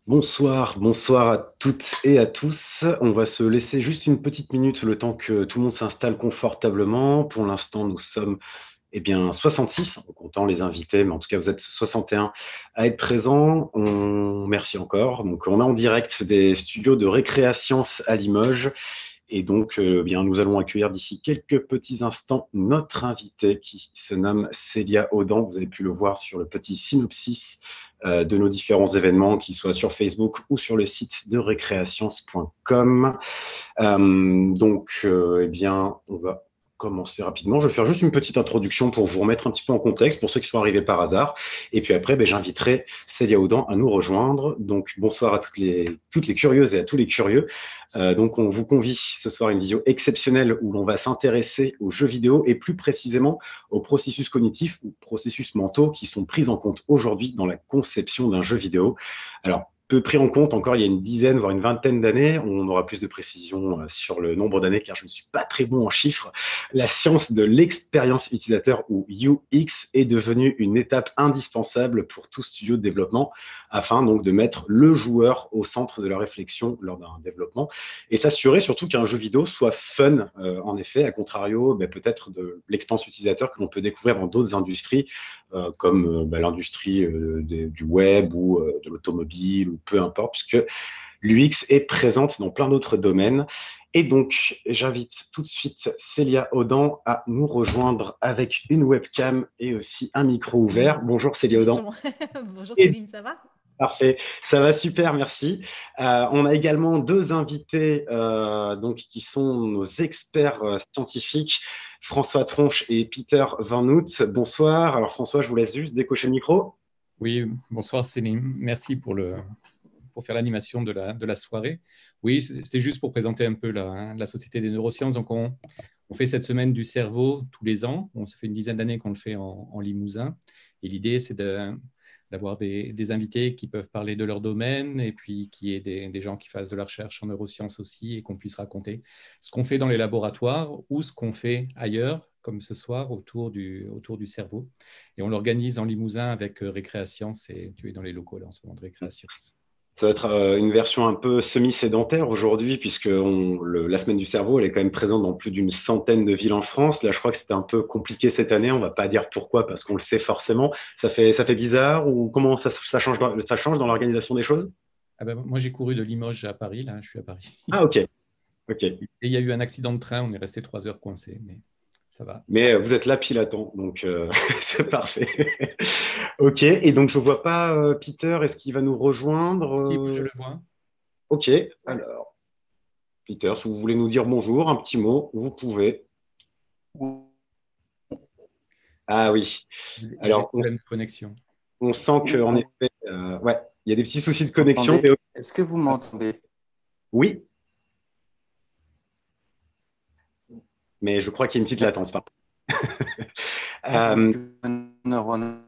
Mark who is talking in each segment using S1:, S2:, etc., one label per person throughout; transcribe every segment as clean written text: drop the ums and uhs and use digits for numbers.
S1: Bonsoir, bonsoir à toutes et à tous. On va se laisser juste une petite minute le temps que tout le monde s'installe confortablement. Pour l'instant, nous sommes 66 en comptant les invités, mais en tout cas, vous êtes 61 à être présents. Merci encore. Donc, on est en direct des studios de Récréation à Limoges. Et donc, nous allons accueillir d'ici quelques petits instants notre invité qui se nomme Célia Audan. Vous avez pu le voir sur le petit synopsis de nos différents événements, qu'ils soient sur Facebook ou sur le site de récréations.com. On va commencer rapidement. Je vais faire juste une petite introduction pour vous remettre un petit peu en contexte pour ceux qui sont arrivés par hasard. Et puis après, j'inviterai Célia Audan à nous rejoindre. Donc, bonsoir à toutes les curieuses et à tous les curieux. Donc, on vous convie ce soir à une vidéo exceptionnelle où l'on va s'intéresser aux jeux vidéo et plus précisément aux processus cognitifs ou processus mentaux qui sont pris en compte aujourd'hui dans la conception d'un jeu vidéo. Alors, peu pris en compte encore il y a une dizaine, voire une vingtaine d'années. On aura plus de précision sur le nombre d'années car je ne suis pas très bon en chiffres. La science de l'expérience utilisateur ou UX est devenue une étape indispensable pour tout studio de développement afin donc de mettre le joueur au centre de la réflexion lors d'un développement et s'assurer surtout qu'un jeu vidéo soit fun en effet, à contrario peut-être de l'expérience utilisateur que l'on peut découvrir dans d'autres industries comme l'industrie du web ou de l'automobile ou peu importe, puisque l'UX est présente dans plein d'autres domaines. Et donc, j'invite tout de suite Célia Audan à nous rejoindre avec une webcam et aussi un micro ouvert. Bonjour Célia
S2: Du
S1: Audan.
S2: son. Bonjour
S1: Et
S2: Céline, ça va?
S1: parfait, ça va super, merci. On a également deux invités qui sont nos experts scientifiques, François Tronche et Peter Van Hout. Bonsoir. Alors François, je vous laisse juste décocher le micro.
S3: Oui, bonsoir Céline. Merci pour faire l'animation de la soirée. Oui, c'était juste pour présenter un peu la Société des neurosciences. Donc, on fait cette semaine du cerveau tous les ans. Ça fait une dizaine d'années qu'on le fait en Limousin. Et l'idée, c'est d'avoir des invités qui peuvent parler de leur domaine et puis qu'il y ait des gens qui fassent de la recherche en neurosciences aussi et qu'on puisse raconter ce qu'on fait dans les laboratoires ou ce qu'on fait ailleurs, comme ce soir, autour du cerveau. Et on l'organise en Limousin avec Récréation. Tu es dans les locaux là, en ce moment de Récréation.
S1: Ça va être une version un peu semi-sédentaire aujourd'hui, puisque la semaine du cerveau, elle est quand même présente dans plus d'une centaine de villes en France. Là, je crois que c'était un peu compliqué cette année. On va pas dire pourquoi, parce qu'on le sait forcément. Ça fait bizarre ou comment ça change dans l'organisation des choses?
S3: Ah ben, moi, j'ai couru de Limoges à Paris. Là, je suis à Paris.
S1: Ah, ok, ok.
S3: Et il y a eu un accident de train. On est resté 3 heures coincés, mais ça va.
S1: Mais vous êtes là pile à temps, donc c'est parfait. Ok, et donc je vois pas Peter, est-ce qu'il va nous rejoindre?
S3: Si, moi, je le vois.
S1: Ok, alors Peter, si vous voulez nous dire bonjour, un petit mot, vous pouvez. Ah oui.
S3: Il y a des
S1: Alors,
S3: problèmes de connexion.
S1: on sent
S4: Vous
S1: qu'en effet, ouais, il y a des petits soucis de connexion.
S4: m'entendez? Est-ce que vous m'entendez?
S1: Oui, mais je crois qu'il y a une petite latence. Euh,
S4: Neurone.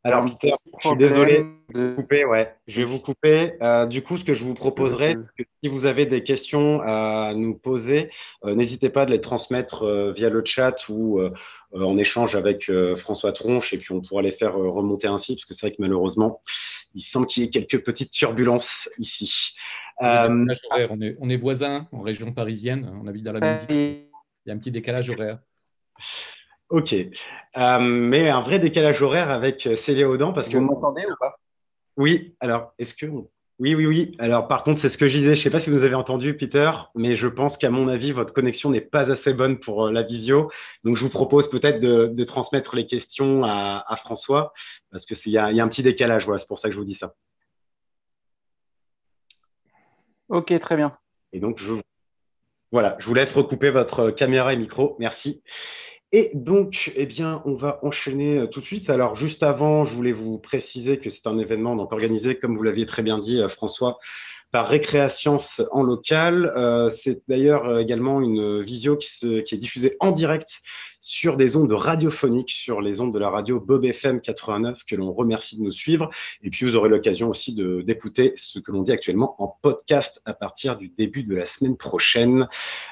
S1: alors,
S4: Un
S1: Peter,
S4: petit
S1: je suis désolé
S4: problème
S1: de vous
S4: de...
S1: couper, ouais. Je vais vous couper. Du coup, ce que je vous proposerais, c'est que si vous avez des questions à nous poser, n'hésitez pas de les transmettre via le chat ou en échange avec François Tronche, et puis on pourra les faire remonter ainsi, parce que c'est vrai que malheureusement, il semble qu'il y ait quelques petites turbulences ici.
S3: Il y a des
S1: Euh,
S3: décalages horaires. On est voisins en région parisienne. On habite dans la même ville. Il y a un petit décalage horaire.
S1: Ok. Mais un vrai décalage horaire avec Célia Audan, parce
S4: Vous
S1: que
S4: m'entendez ou pas?
S1: oui, alors, Oui, oui, oui. Alors, par contre, c'est ce que je disais. Je ne sais pas si vous avez entendu, Peter, mais je pense qu'à mon avis, votre connexion n'est pas assez bonne pour la visio. Donc, je vous propose peut-être de transmettre les questions à François, parce qu'il y a un petit décalage. Voilà, c'est pour ça que je vous dis ça.
S4: Ok, très bien.
S1: Et donc, voilà, je vous laisse recouper votre caméra et micro. Merci. Et donc, on va enchaîner tout de suite. Alors, juste avant, je voulais vous préciser que c'est un événement donc organisé, comme vous l'aviez très bien dit, François, par Récréascience en local. C'est d'ailleurs également une visio qui est diffusée en direct sur des ondes radiophoniques, sur les ondes de la radio Bob FM 89, que l'on remercie de nous suivre. Et puis, vous aurez l'occasion aussi d'écouter ce que l'on dit actuellement en podcast à partir du début de la semaine prochaine.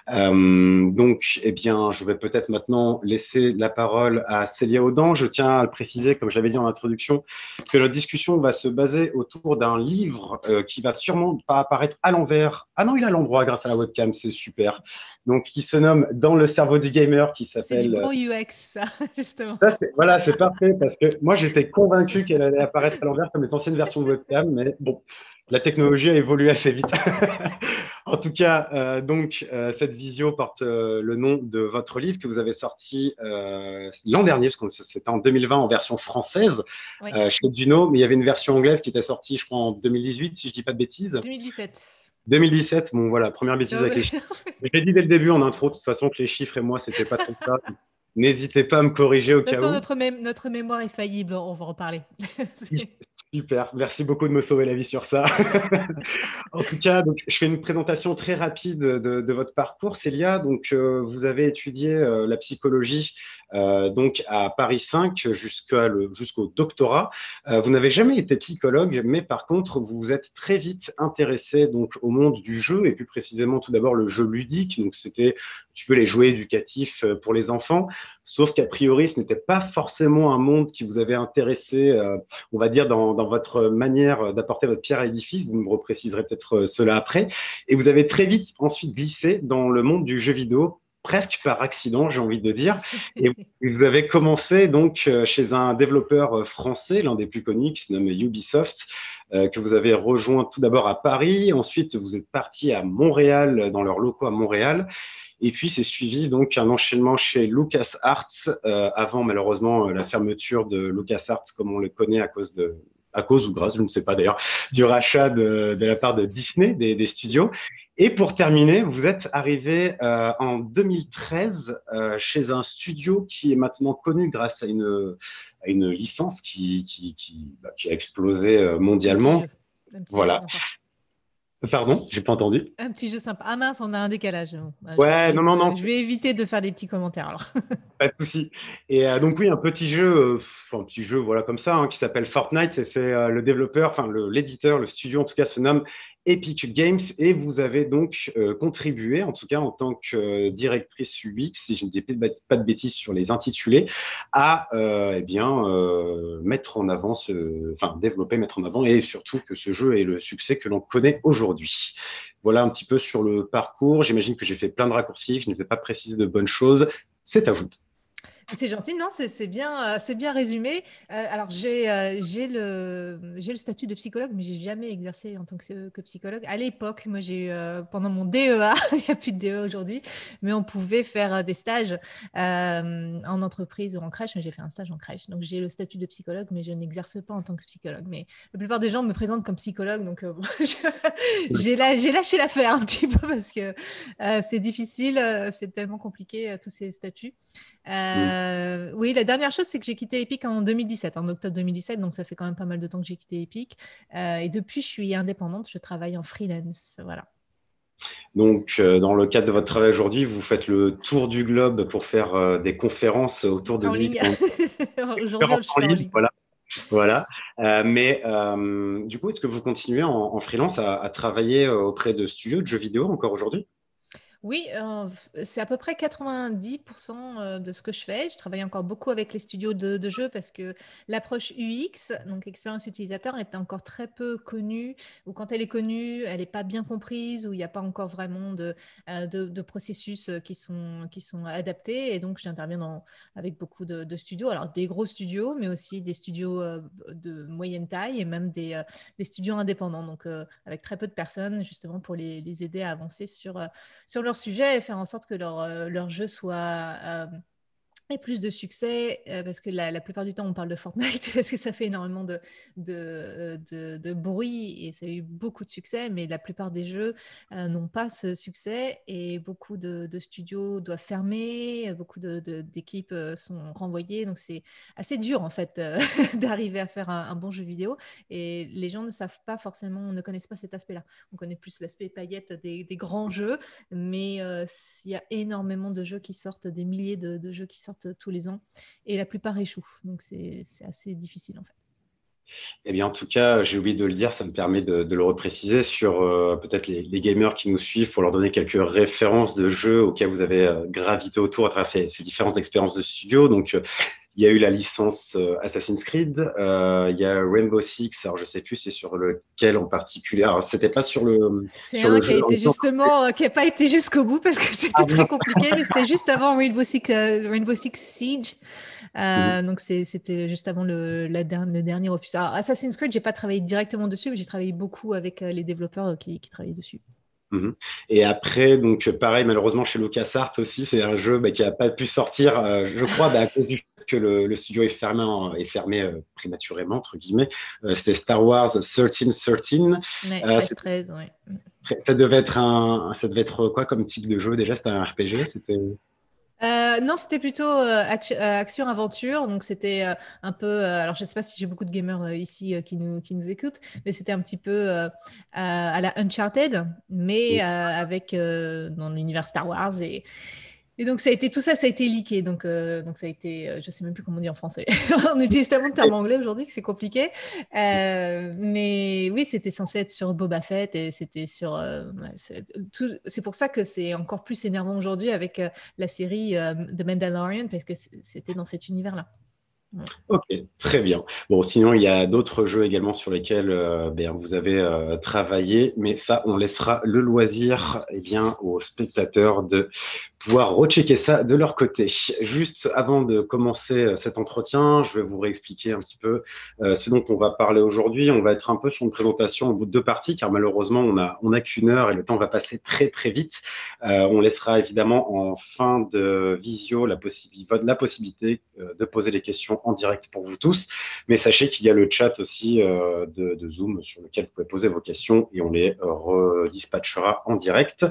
S1: Donc, eh bien, je vais peut-être maintenant laisser la parole à Célia Audan. Je tiens à le préciser, comme je l'avais dit en introduction, que notre discussion va se baser autour d'un livre qui va sûrement pas apparaître à l'envers. Ah non, il est à l'endroit grâce à la webcam, c'est super. Donc, qui se nomme Dans le cerveau du gamer, qui
S2: C'est du
S1: s'appelle...
S2: bon UX, ça, justement.
S1: Voilà, c'est parfait, parce que moi, j'étais convaincu qu'elle allait apparaître à l'envers comme les anciennes versions de webcam, mais bon, la technologie a évolué assez vite. En tout cas, cette visio porte le nom de votre livre que vous avez sorti l'an dernier, parce que c'était en 2020 en version française,
S2: Oui.
S1: chez Duno, mais il y avait une version anglaise qui était sortie, je crois, en 2018, si je ne dis pas de bêtises.
S2: 2017.
S1: 2017, bon voilà, première bêtise avec les chiffres. J'ai dit dès le début en intro, de toute façon, que les chiffres et moi, c'était pas trop ça. N'hésitez pas à me corriger au
S2: De toute
S1: cas
S2: façon,
S1: où.
S2: notre mémoire est faillible, on va en parler.
S1: Super, merci beaucoup de me sauver la vie sur ça. En tout cas, donc, je fais une présentation très rapide de votre parcours, Célia. Donc, vous avez étudié la psychologie donc à Paris 5 jusqu'au doctorat. Vous n'avez jamais été psychologue, mais par contre, vous vous êtes très vite intéressé donc au monde du jeu et plus précisément tout d'abord le jeu ludique. Donc, c'était un petit peu les jouets éducatifs pour les enfants. Sauf qu'a priori, ce n'était pas forcément un monde qui vous avait intéressé, on va dire, dans votre manière d'apporter votre pierre à l'édifice. Vous me repréciserez peut-être cela après. Et vous avez très vite ensuite glissé dans le monde du jeu vidéo, presque par accident, j'ai envie de dire. Et vous avez commencé donc chez un développeur français, l'un des plus connus, qui se nomme Ubisoft, que vous avez rejoint tout d'abord à Paris. Ensuite, vous êtes parti à Montréal, dans leurs locaux à Montréal. Et puis, c'est suivi donc un enchaînement chez LucasArts, avant malheureusement la fermeture de LucasArts, comme on le connaît à cause ou grâce, je ne sais pas d'ailleurs, du rachat de la part de Disney, des studios. Et pour terminer, vous êtes arrivé en 2013 chez un studio qui est maintenant connu grâce à une licence qui a explosé mondialement. Voilà. Pardon, j'ai pas entendu.
S2: Un petit jeu sympa. Ah mince, on a un décalage.
S1: Ouais, non.
S2: Je vais éviter de faire des petits commentaires alors.
S1: Pas de souci. Et donc oui, un petit jeu, voilà comme ça, hein, qui s'appelle Fortnite. Et c'est le développeur, enfin l'éditeur, le studio en tout cas se nomme Epic Games. Et vous avez donc contribué, en tout cas en tant que directrice UX, si je ne dis pas de bêtises sur les intitulés, à mettre en avant développer, mettre en avant, et surtout que ce jeu ait le succès que l'on connaît aujourd'hui. Voilà un petit peu sur le parcours. J'imagine que j'ai fait plein de raccourcis, que je ne vous ai pas précisé de bonnes choses. C'est à vous.
S2: C'est gentil, non, c'est bien résumé. Alors, j'ai le statut de psychologue, mais j'ai jamais exercé en tant que psychologue. À l'époque, moi, j'ai eu pendant mon DEA, il n'y a plus de DEA aujourd'hui, mais on pouvait faire des stages en entreprise ou en crèche. Mais j'ai fait un stage en crèche, donc j'ai le statut de psychologue, mais je n'exerce pas en tant que psychologue. Mais la plupart des gens me présentent comme psychologue, donc j'ai lâché l'affaire un petit peu parce que c'est difficile, c'est tellement compliqué tous ces statuts. Oui, la dernière chose, c'est que j'ai quitté Epic en 2017, en octobre 2017, donc ça fait quand même pas mal de temps que j'ai quitté Epic. Et depuis, je suis indépendante, je travaille en freelance. Voilà.
S1: Donc, dans le cadre de votre travail aujourd'hui, vous faites le tour du globe pour faire des conférences autour de
S2: En
S1: l'UX.
S2: ligne. Aujourd'hui, je suis en ligne.
S1: Voilà. Du coup, est-ce que vous continuez en freelance à travailler auprès de studios de jeux vidéo encore aujourd'hui?
S2: Oui, c'est à peu près 90% de ce que je fais. Je travaille encore beaucoup avec les studios de jeux parce que l'approche UX, donc expérience utilisateur, est encore très peu connue, ou quand elle est connue, elle n'est pas bien comprise, ou il n'y a pas encore vraiment de processus qui sont adaptés. Et donc, j'interviens avec beaucoup de studios, alors des gros studios, mais aussi des studios de moyenne taille et même des studios indépendants, donc avec très peu de personnes, justement pour les aider à avancer sur leur sujet et faire en sorte que leur jeu soit ait plus de succès, parce que la plupart du temps, on parle de Fortnite parce que ça fait énormément de bruit et ça a eu beaucoup de succès, mais la plupart des jeux n'ont pas ce succès et beaucoup de studios doivent fermer, beaucoup d'équipes sont renvoyées, donc c'est assez dur en fait d'arriver à faire un bon jeu vidéo et les gens ne savent pas forcément, ne connaissent pas cet aspect-là. On connaît plus l'aspect paillette des grands jeux, mais il y a énormément de jeux qui sortent, des milliers de jeux qui sortent sortent tous les ans et la plupart échouent. Donc, c'est assez difficile en fait.
S1: Eh bien, en tout cas, j'ai oublié de le dire, ça me permet de le repréciser sur peut-être les gamers qui nous suivent pour leur donner quelques références de jeux auxquels vous avez gravité autour à travers ces différentes expériences de studio. Donc, il y a eu la licence Assassin's Creed, il y a Rainbow Six, alors je sais plus c'est sur lequel en particulier. Alors, c'était pas sur
S2: C'est
S1: sur
S2: un
S1: le
S2: qui a
S1: jeu.
S2: été justement, qui n'a pas été jusqu'au bout parce que c'était très compliqué, mais c'était juste avant Rainbow Six Siege. Donc, c'était juste avant le dernier opus. Alors, Assassin's Creed, j'ai pas travaillé directement dessus, mais j'ai travaillé beaucoup avec les développeurs qui travaillaient dessus.
S1: Mhm. Et après, donc pareil, malheureusement chez LucasArts aussi, c'est un jeu qui n'a pas pu sortir, je crois, à cause du fait que le studio est fermé prématurément, entre guillemets. C'était Star Wars 1313.
S2: Ouais,
S1: Euh,
S2: 13-13, ouais.
S1: ça devait être quoi comme type de jeu déjà? C'était un RPG?
S2: Non, c'était plutôt action-aventure. Donc, c'était un peu. Alors, je ne sais pas si j'ai beaucoup de gamers ici qui nous écoutent, mais c'était un petit peu à la Uncharted, mais avec dans l'univers Star Wars. Et donc, tout ça, ça a été leaké. Donc ça a été. Je ne sais même plus comment on dit en français. On utilise tellement de termes anglais aujourd'hui que c'est compliqué. Mais oui, c'était censé être sur Boba Fett et c'était sur. C'est pour ça que c'est encore plus énervant aujourd'hui avec la série The Mandalorian parce que c'était dans cet univers-là. Ouais.
S1: Ok, très bien. Bon, sinon, il y a d'autres jeux également sur lesquels vous avez travaillé, mais ça, on laissera le loisir aux spectateurs de pouvoir rechecker ça de leur côté. Juste avant de commencer cet entretien, je vais vous réexpliquer un petit peu ce dont on va parler aujourd'hui. On va être un peu sur une présentation au bout de deux parties, car malheureusement, on a qu'une heure et le temps va passer très, très vite. On laissera évidemment en fin de visio la possibilité de poser des questions en direct pour vous tous. Mais sachez qu'il y a le chat aussi de Zoom sur lequel vous pouvez poser vos questions et on les redispatchera en direct.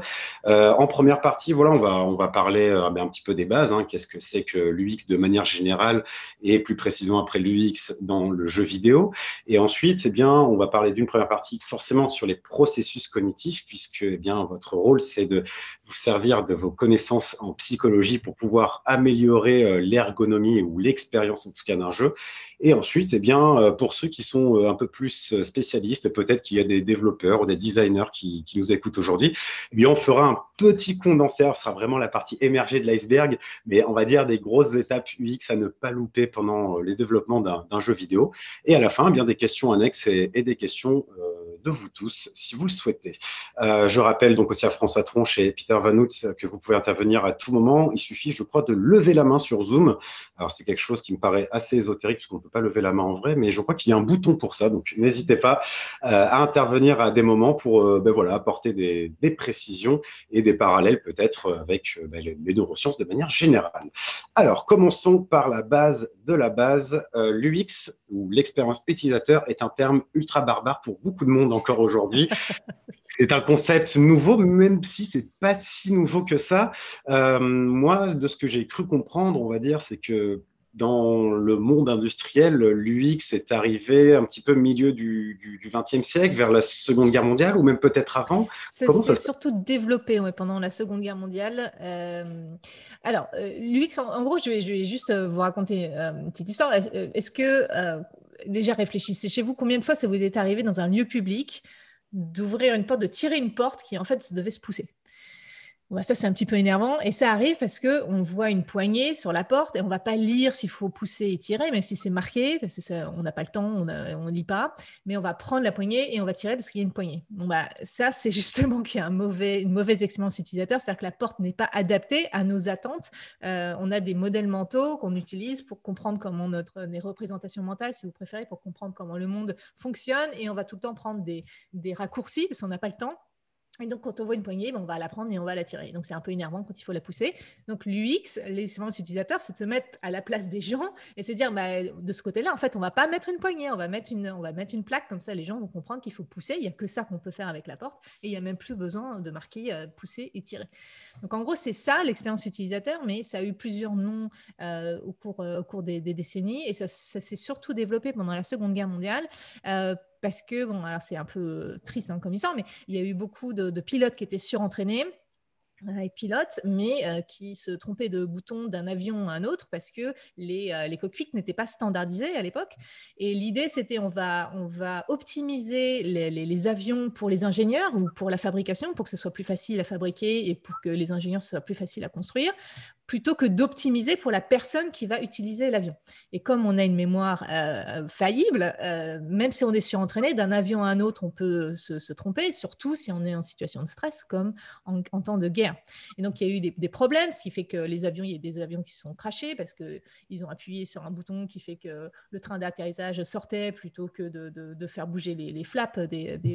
S1: En première partie, voilà, on va parler un petit peu des bases. Qu'est-ce que c'est que l'UX de manière générale et plus précisément après l'UX dans le jeu vidéo. Et ensuite, on va parler d'une première partie forcément sur les processus cognitifs puisque votre rôle, c'est de vous servir de vos connaissances en psychologie pour pouvoir améliorer l'ergonomie ou l'expérience en tout cas d'un jeu. Et ensuite, pour ceux qui sont un peu plus spécialistes, peut-être qu'il y a des développeurs ou des designers qui nous écoutent aujourd'hui, on fera un petit condensé, ce sera vraiment la partie émergée de l'iceberg, mais on va dire des grosses étapes UX à ne pas louper pendant les développements d'un jeu vidéo. Et à la fin, des questions annexes et des questions de vous tous, si vous le souhaitez. Je rappelle donc aussi à François Tronche et Peter Van Hout que vous pouvez intervenir à tout moment. Il suffit, je crois, de lever la main sur Zoom. Alors, c'est quelque chose qui me paraît assez ésotérique puisqu'on ne peut pas lever la main en vrai, mais je crois qu'il y a un bouton pour ça. Donc, n'hésitez pas à intervenir à des moments pour apporter des précisions et des parallèles peut-être avec les neurosciences de manière générale. Alors, commençons par la base de la base. L'UX, ou l'expérience utilisateur, est un terme ultra barbare pour beaucoup de monde encore aujourd'hui. C'est un concept nouveau, même si c'est pas si nouveau que ça. Moi, de ce que j'ai cru comprendre, on va dire, c'est que dans le monde industriel, l'UX est arrivé un petit peu au milieu du XXe siècle, vers la Seconde Guerre mondiale, ou même peut-être avant.
S2: Comment ça s'est surtout développé pendant la Seconde Guerre mondiale. Alors, l'UX, en gros, je vais juste vous raconter une petite histoire. Est-ce que, déjà, réfléchissez chez vous, combien de fois ça vous est arrivé dans un lieu public d'ouvrir une porte, de tirer une porte qui, en fait, devait se pousser? Ouais, ça, c'est un petit peu énervant. Et ça arrive parce qu'on voit une poignée sur la porte et on ne va pas lire s'il faut pousser et tirer, même si c'est marqué, parce qu'on n'a pas le temps, on ne lit pas. Mais on va prendre la poignée et on va tirer parce qu'il y a une poignée. Donc, ça, c'est justement qu'il y a une mauvaise expérience utilisateur. C'est-à-dire que la porte n'est pas adaptée à nos attentes. On a des modèles mentaux qu'on utilise pour comprendre comment des représentations mentales, si vous préférez, pour comprendre comment le monde fonctionne. Et on va tout le temps prendre des raccourcis parce qu'on n'a pas le temps. Et donc, quand on voit une poignée, on va la prendre et on va la tirer. Donc, c'est un peu énervant quand il faut la pousser. Donc, l'UX, l'expérience utilisateur, c'est de se mettre à la place des gens et se dire, de ce côté-là, en fait, on ne va pas mettre une poignée, on va mettre une plaque. Comme ça, les gens vont comprendre qu'il faut pousser. Il n'y a que ça qu'on peut faire avec la porte. Et il n'y a même plus besoin de marquer pousser et tirer. Donc, en gros, c'est ça, l'expérience utilisateur. Mais ça a eu plusieurs noms au cours des décennies. Et ça s'est surtout développé pendant la Seconde Guerre mondiale. Parce que, alors c'est un peu triste comme histoire, mais il y a eu beaucoup de pilotes qui étaient surentraînés et pilotes, mais qui se trompaient de bouton d'un avion à un autre parce que les cockpits n'étaient pas standardisés à l'époque. Et l'idée, c'était on va optimiser les avions pour les ingénieurs ou pour la fabrication, pour que ce soit plus facile à fabriquer et pour que les ingénieurs soient plus faciles à construire, plutôt que d'optimiser pour la personne qui va utiliser l'avion. Et comme on a une mémoire faillible, même si on est surentraîné, d'un avion à un autre, on peut se tromper, surtout si on est en situation de stress, comme en temps de guerre. Et donc, il y a eu des problèmes, ce qui fait que il y a des avions qui sont crashés parce qu'ils ont appuyé sur un bouton qui fait que le train d'atterrissage sortait plutôt que de faire bouger les flaps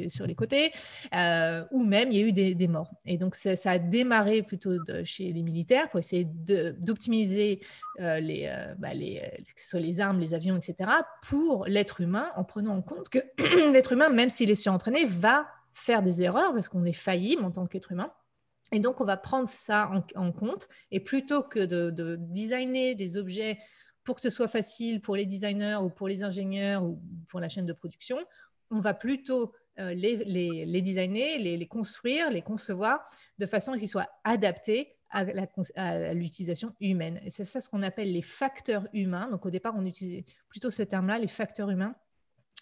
S2: sur les côtés, ou même il y a eu des morts. Et donc, ça a démarré plutôt chez les militaires pour essayer d'optimiser que ce soit les armes, les avions, etc., pour l'être humain, en prenant en compte que l'être humain, même s'il est surentraîné, va faire des erreurs parce qu'on est faillible en tant qu'être humain. Et donc, on va prendre ça en compte. Et plutôt que de designer des objets pour que ce soit facile pour les designers ou pour les ingénieurs ou pour la chaîne de production, on va plutôt les designer, les construire, les concevoir de façon qu'ils soient adaptés à l'utilisation humaine. Et c'est ça ce qu'on appelle les facteurs humains. Donc, au départ, on utilisait plutôt ce terme-là, les facteurs humains.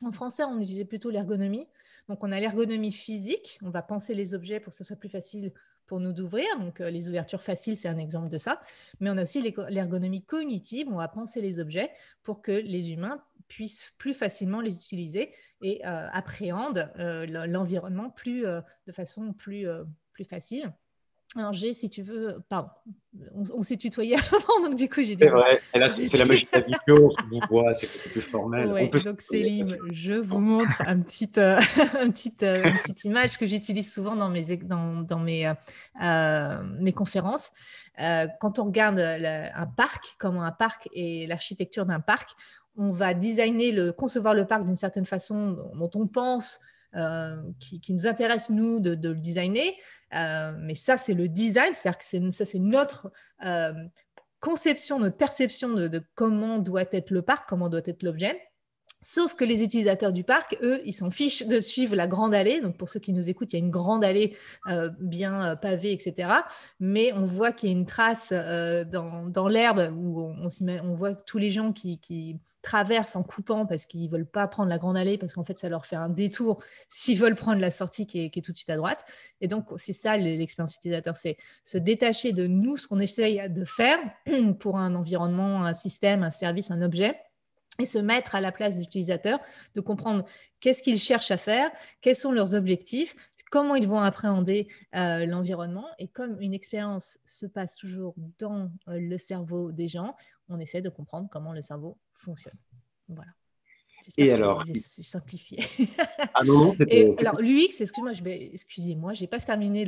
S2: En français, on utilisait plutôt l'ergonomie. Donc, on a l'ergonomie physique. On va penser les objets pour que ce soit plus facile pour nous d'ouvrir. Donc, les ouvertures faciles, c'est un exemple de ça. Mais on a aussi l'ergonomie cognitive. On va penser les objets pour que les humains puissent plus facilement les utiliser et appréhendent l'environnement de façon plus facile. Alors, si tu veux, pardon, on s'est tutoyé avant, donc du coup, j'ai dit.
S1: C'est vrai, et là, c'est la magie de la vidéo, on se voit, c'est beaucoup plus formel.
S2: Ouais, donc Céline, je vous montre une petite image que j'utilise souvent dans mes conférences. Quand on regarde un parc, comment un parc et l'architecture d'un parc, on va concevoir le parc d'une certaine façon dont on pense qui nous intéresse, nous, de le designer. Mais ça, c'est le design, c'est-à-dire que c'est notre conception, notre perception de comment doit être le parc, comment doit être l'objet. Sauf que les utilisateurs du parc, eux, ils s'en fichent de suivre la grande allée. Donc, pour ceux qui nous écoutent, il y a une grande allée bien pavée, etc. Mais on voit qu'il y a une trace dans l'herbe où on voit tous les gens qui traversent en coupant parce qu'ils ne veulent pas prendre la grande allée parce qu'en fait, ça leur fait un détour s'ils veulent prendre la sortie qui est tout de suite à droite. Et donc, c'est ça l'expérience utilisateur, c'est se détacher de nous, ce qu'on essaye de faire pour un environnement, un système, un service, un objet, et se mettre à la place de l'utilisateur, de comprendre qu'est-ce qu'ils cherchent à faire, quels sont leurs objectifs, comment ils vont appréhender l'environnement. Et comme une expérience se passe toujours dans le cerveau des gens, on essaie de comprendre comment le cerveau fonctionne. Voilà.
S1: Et
S2: J'espère
S1: alors,
S2: que j'ai simplifié.
S1: ah non, non,
S2: Alors, l'UX, excusez-moi, je n'ai pas terminé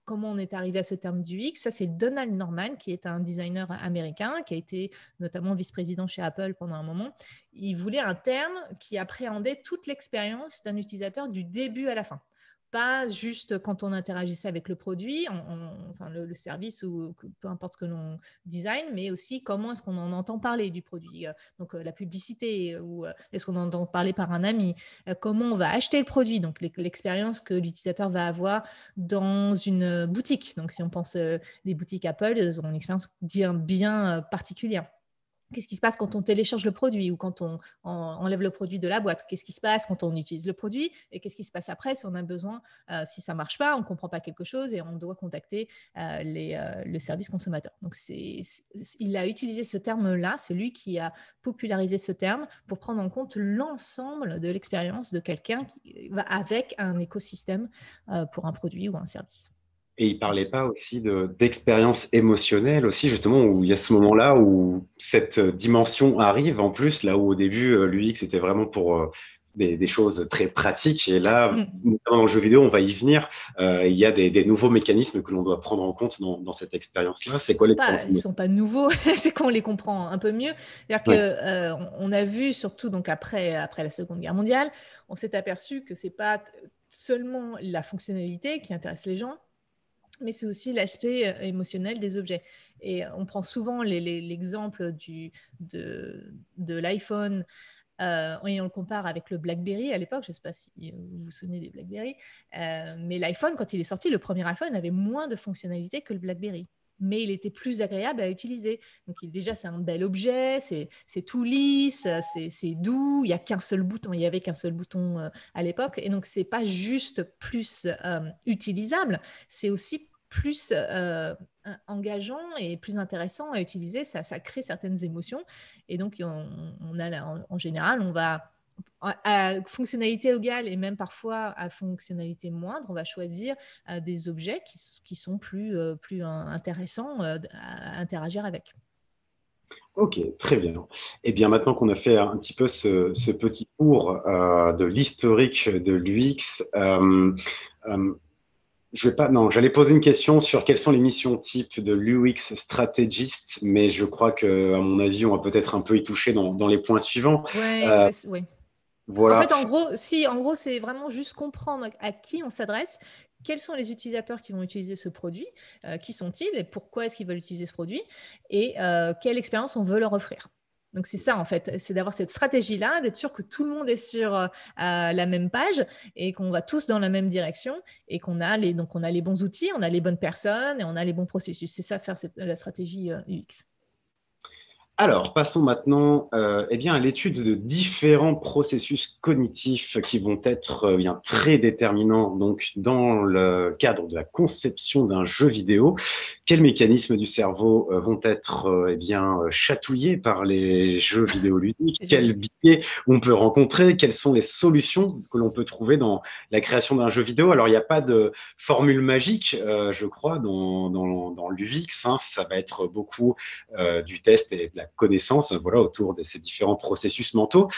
S2: comment on est arrivé à ce terme d'UX. Ça, c'est Donald Norman, qui est un designer américain, qui a été notamment vice-président chez Apple pendant un moment. Il voulait un terme qui appréhendait toute l'expérience d'un utilisateur du début à la fin. Pas juste quand on interagissait avec le produit, enfin le service ou peu importe ce que l'on design, mais aussi comment est-ce qu'on en entend parler du produit. Donc la publicité, ou est-ce qu'on en entend parler par un ami, comment on va acheter le produit, donc l'expérience que l'utilisateur va avoir dans une boutique. Donc si on pense les boutiques Apple, elles ont une expérience bien particulière. Qu'est-ce qui se passe quand on télécharge le produit ou quand on enlève le produit de la boîte? Qu'est-ce qui se passe quand on utilise le produit? Et qu'est-ce qui se passe après si on a besoin, si ça ne marche pas, on ne comprend pas quelque chose et on doit contacter le service consommateur. Donc, il a utilisé ce terme-là, c'est lui qui a popularisé ce terme pour prendre en compte l'ensemble de l'expérience de quelqu'un qui va avec un écosystème pour un produit ou un service.
S1: et il parlait pas aussi d'expérience émotionnelle aussi, justement, où il y a ce moment-là où cette dimension arrive, en plus, là où au début, l'UX, c'était vraiment pour des choses très pratiques. Et là, notamment dans le jeu vidéo, on va y venir. Il y a des nouveaux mécanismes que l'on doit prendre en compte dans cette expérience-là. C'est quoi l'expérience
S2: Ils ne sont pas nouveaux, c'est qu'on les comprend un peu mieux. C'est-à-dire qu'on a vu, surtout donc après la Seconde Guerre mondiale, on s'est aperçu que ce n'est pas seulement la fonctionnalité qui intéresse les gens, mais c'est aussi l'aspect émotionnel des objets. Et on prend souvent l'exemple de l'iPhone et on le compare avec le BlackBerry à l'époque, je ne sais pas si vous vous souvenez des BlackBerry, mais l'iPhone, quand il est sorti, le premier iPhone avait moins de fonctionnalités que le BlackBerry. Mais il était plus agréable à utiliser. Donc déjà, c'est un bel objet, c'est tout lisse, c'est doux, il n'y a qu'un seul bouton, il n'y avait qu'un seul bouton à l'époque. Et donc, ce n'est pas juste plus utilisable, c'est aussi plus engageant et plus intéressant à utiliser. Ça crée certaines émotions. Et donc, en général, on va à fonctionnalité égale et même parfois à fonctionnalité moindre, on va choisir des objets qui sont plus intéressants à interagir avec.
S1: Ok, très bien. Et bien maintenant qu'on a fait un petit peu ce petit tour de l'historique de l'UX, je vais pas, non, j'allais poser une question sur quelles sont les missions types de l'UX strategist, mais je crois que, à mon avis, on va peut-être un peu y toucher dans les points suivants.
S2: Ouais. En
S1: Voilà.
S2: fait, en gros, c'est vraiment juste comprendre à qui on s'adresse, quels sont les utilisateurs qui vont utiliser ce produit, qui sont-ils et pourquoi est-ce qu'ils veulent utiliser ce produit et quelle expérience on veut leur offrir. Donc, c'est ça, en fait, c'est d'avoir cette stratégie-là, d'être sûr que tout le monde est sur la même page et qu'on va tous dans la même direction et donc on a les bons outils, on a les bonnes personnes et on a les bons processus. C'est ça, faire la stratégie UX.
S1: Alors, passons maintenant eh bien, à l'étude de différents processus cognitifs qui vont être bien très déterminants donc, dans le cadre de la conception d'un jeu vidéo. Quels mécanismes du cerveau vont être eh bien, chatouillés par les jeux vidéo ludiques? Quels biais on peut rencontrer? Quelles sont les solutions que l'on peut trouver dans la création d'un jeu vidéo? Alors, il n'y a pas de formule magique, je crois, dans l'UX. Hein. Ça va être beaucoup du test et de la connaissance voilà, autour de ces différents processus mentaux.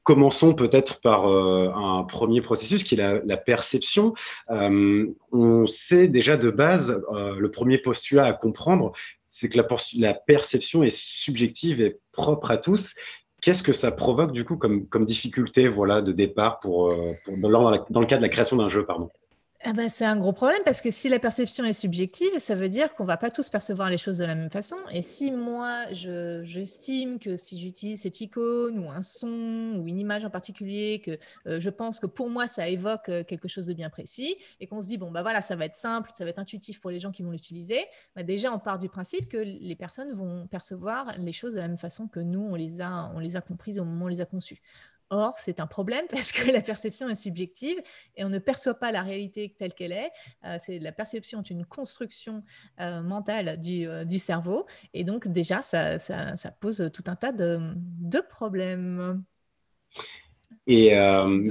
S1: Commençons peut-être par un premier processus qui est la perception. On sait déjà de base, le premier postulat à comprendre, c'est que la perception est subjective et propre à tous. Qu'est-ce que ça provoque du coup comme difficulté voilà, de départ dans le cas de la création d'un jeu, pardon?
S2: Ah ben, c'est un gros problème parce que si la perception est subjective, ça veut dire qu'on ne va pas tous percevoir les choses de la même façon. Et si moi, j'estime que si j'utilise cette icône ou un son ou une image en particulier, que je pense que pour moi, ça évoque quelque chose de bien précis et qu'on se dit, bon, bah voilà, ça va être simple, ça va être intuitif pour les gens qui vont l'utiliser, bah déjà, on part du principe que les personnes vont percevoir les choses de la même façon que nous, on les a comprises au moment où on les a conçues. Or, c'est un problème parce que la perception est subjective et on ne perçoit pas la réalité telle qu'elle est. La perception est une construction mentale du cerveau. Et donc, déjà, ça pose tout un tas de problèmes.
S1: Et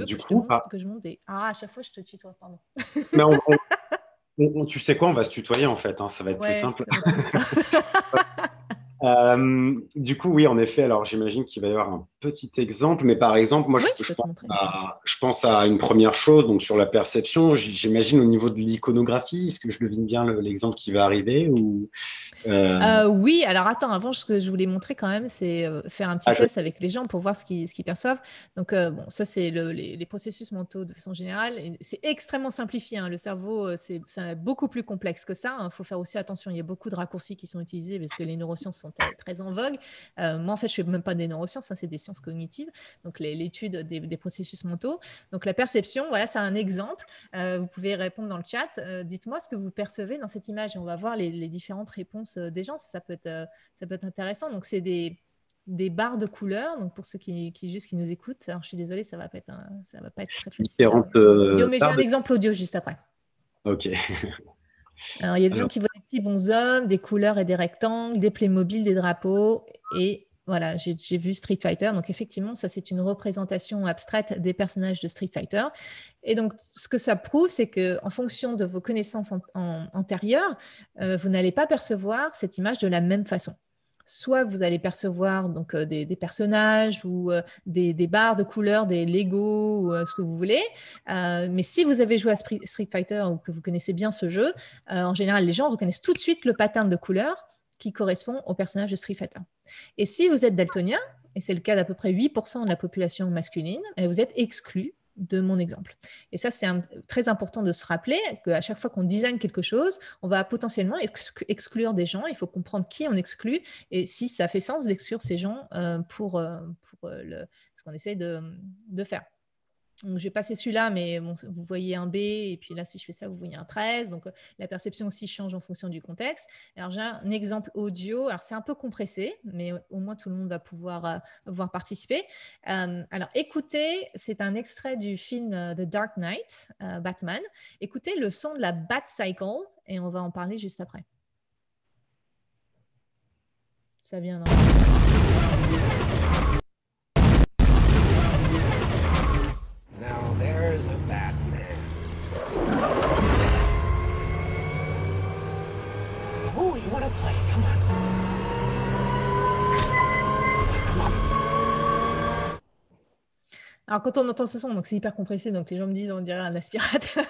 S1: du coup,
S2: que je monte des... Ah, à chaque fois, je te tutoie, pardon.
S1: Mais tu sais quoi, on va se tutoyer en fait, hein, ça va être plus simple.
S2: Ça va être plus simple.
S1: Du coup, oui, en effet, alors j'imagine qu'il va y avoir un petit exemple, mais par exemple, moi,
S2: Oui,
S1: je pense à une première chose, donc sur la perception, j'imagine au niveau de l'iconographie, est-ce que je devine bien l'exemple qui va arriver ou,
S2: Oui, alors attends, avant, ce que je voulais montrer quand même, c'est faire un petit test avec les gens pour voir ce qu'ils perçoivent. Donc, bon, ça, c'est les processus mentaux de façon générale. C'est extrêmement simplifié. Hein. Le cerveau, c'est beaucoup plus complexe que ça. Il faut faire aussi attention. Il y a beaucoup de raccourcis qui sont utilisés parce que les neurosciences sont très en vogue. Moi, en fait, je ne fais même pas des neurosciences, hein, c'est des sciences cognitives, donc l'étude des processus mentaux. Donc, la perception, voilà, c'est un exemple. Vous pouvez répondre dans le chat. Dites-moi ce que vous percevez dans cette image et on va voir les différentes réponses des gens. Ça peut être intéressant. Donc, c'est des barres de couleurs. Donc, pour ceux qui nous écoutent, alors je suis désolée, ça va pas être très facile.
S1: Différentes
S2: audio, mais j'ai un exemple audio juste après.
S1: Ok.
S2: Alors, il y a des gens qui voient des petits bonshommes, des couleurs et des rectangles, des Playmobil, des drapeaux. Et voilà, j'ai vu Street Fighter. Donc, effectivement, ça, c'est une représentation abstraite des personnages de Street Fighter. Et donc, ce que ça prouve, c'est qu'en fonction de vos connaissances antérieures, vous n'allez pas percevoir cette image de la même façon. Soit vous allez percevoir donc, des personnages ou des barres de couleurs, des Lego ou ce que vous voulez. Mais si vous avez joué à Street Fighter ou que vous connaissez bien ce jeu, en général, les gens reconnaissent tout de suite le pattern de couleurs qui correspond au personnage de Street Fighter. Et si vous êtes daltonien, et c'est le cas d'à peu près 8% de la population masculine, vous êtes exclu de mon exemple. Et ça, c'est très important de se rappeler qu'à chaque fois qu'on design quelque chose, on va potentiellement exclure des gens. Il faut comprendre qui on exclut et si ça fait sens d'exclure ces gens pour ce qu'on essaie de faire. Donc, je vais passer celui-là, mais bon, vous voyez un B, et puis là, si je fais ça, vous voyez un 13. Donc, la perception aussi change en fonction du contexte. Alors, j'ai un exemple audio. Alors, c'est un peu compressé, mais au moins, tout le monde va pouvoir participer. Alors, écoutez, c'est un extrait du film The Dark Knight, Batman. Écoutez le son de la Bat-Cycle, et on va en parler juste après. Ça vient, non?
S5: Now there's a Batman. Oh, you wanna play? Come on. Come on.
S2: Alors, quand on entend ce son, donc c'est hyper compressé, donc les gens me disent on dirait un aspirateur.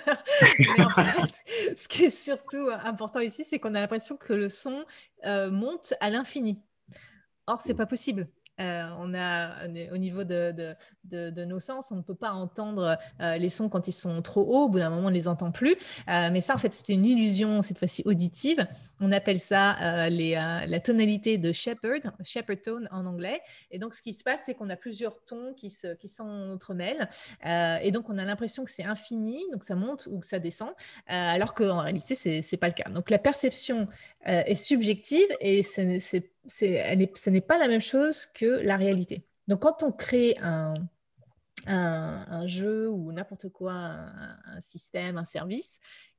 S2: Mais en fait, ce qui est surtout important ici, c'est qu'on a l'impression que le son monte à l'infini. Or, ce n'est pas possible. Au niveau de nos sens, on ne peut pas entendre les sons quand ils sont trop hauts. Au bout d'un moment, on ne les entend plus. Mais ça, en fait, c'était une illusion, cette fois-ci auditive. On appelle ça la tonalité de Shepard tone en anglais. Et donc, ce qui se passe, c'est qu'on a plusieurs tons qui s'entremêlent. Et donc, on a l'impression que c'est infini, donc ça monte ou que ça descend, alors qu'en réalité, ce n'est pas le cas. Donc, la perception est subjective et ce n'est pas la même chose que la réalité. Donc, quand on crée un jeu ou n'importe quoi, un système, un service,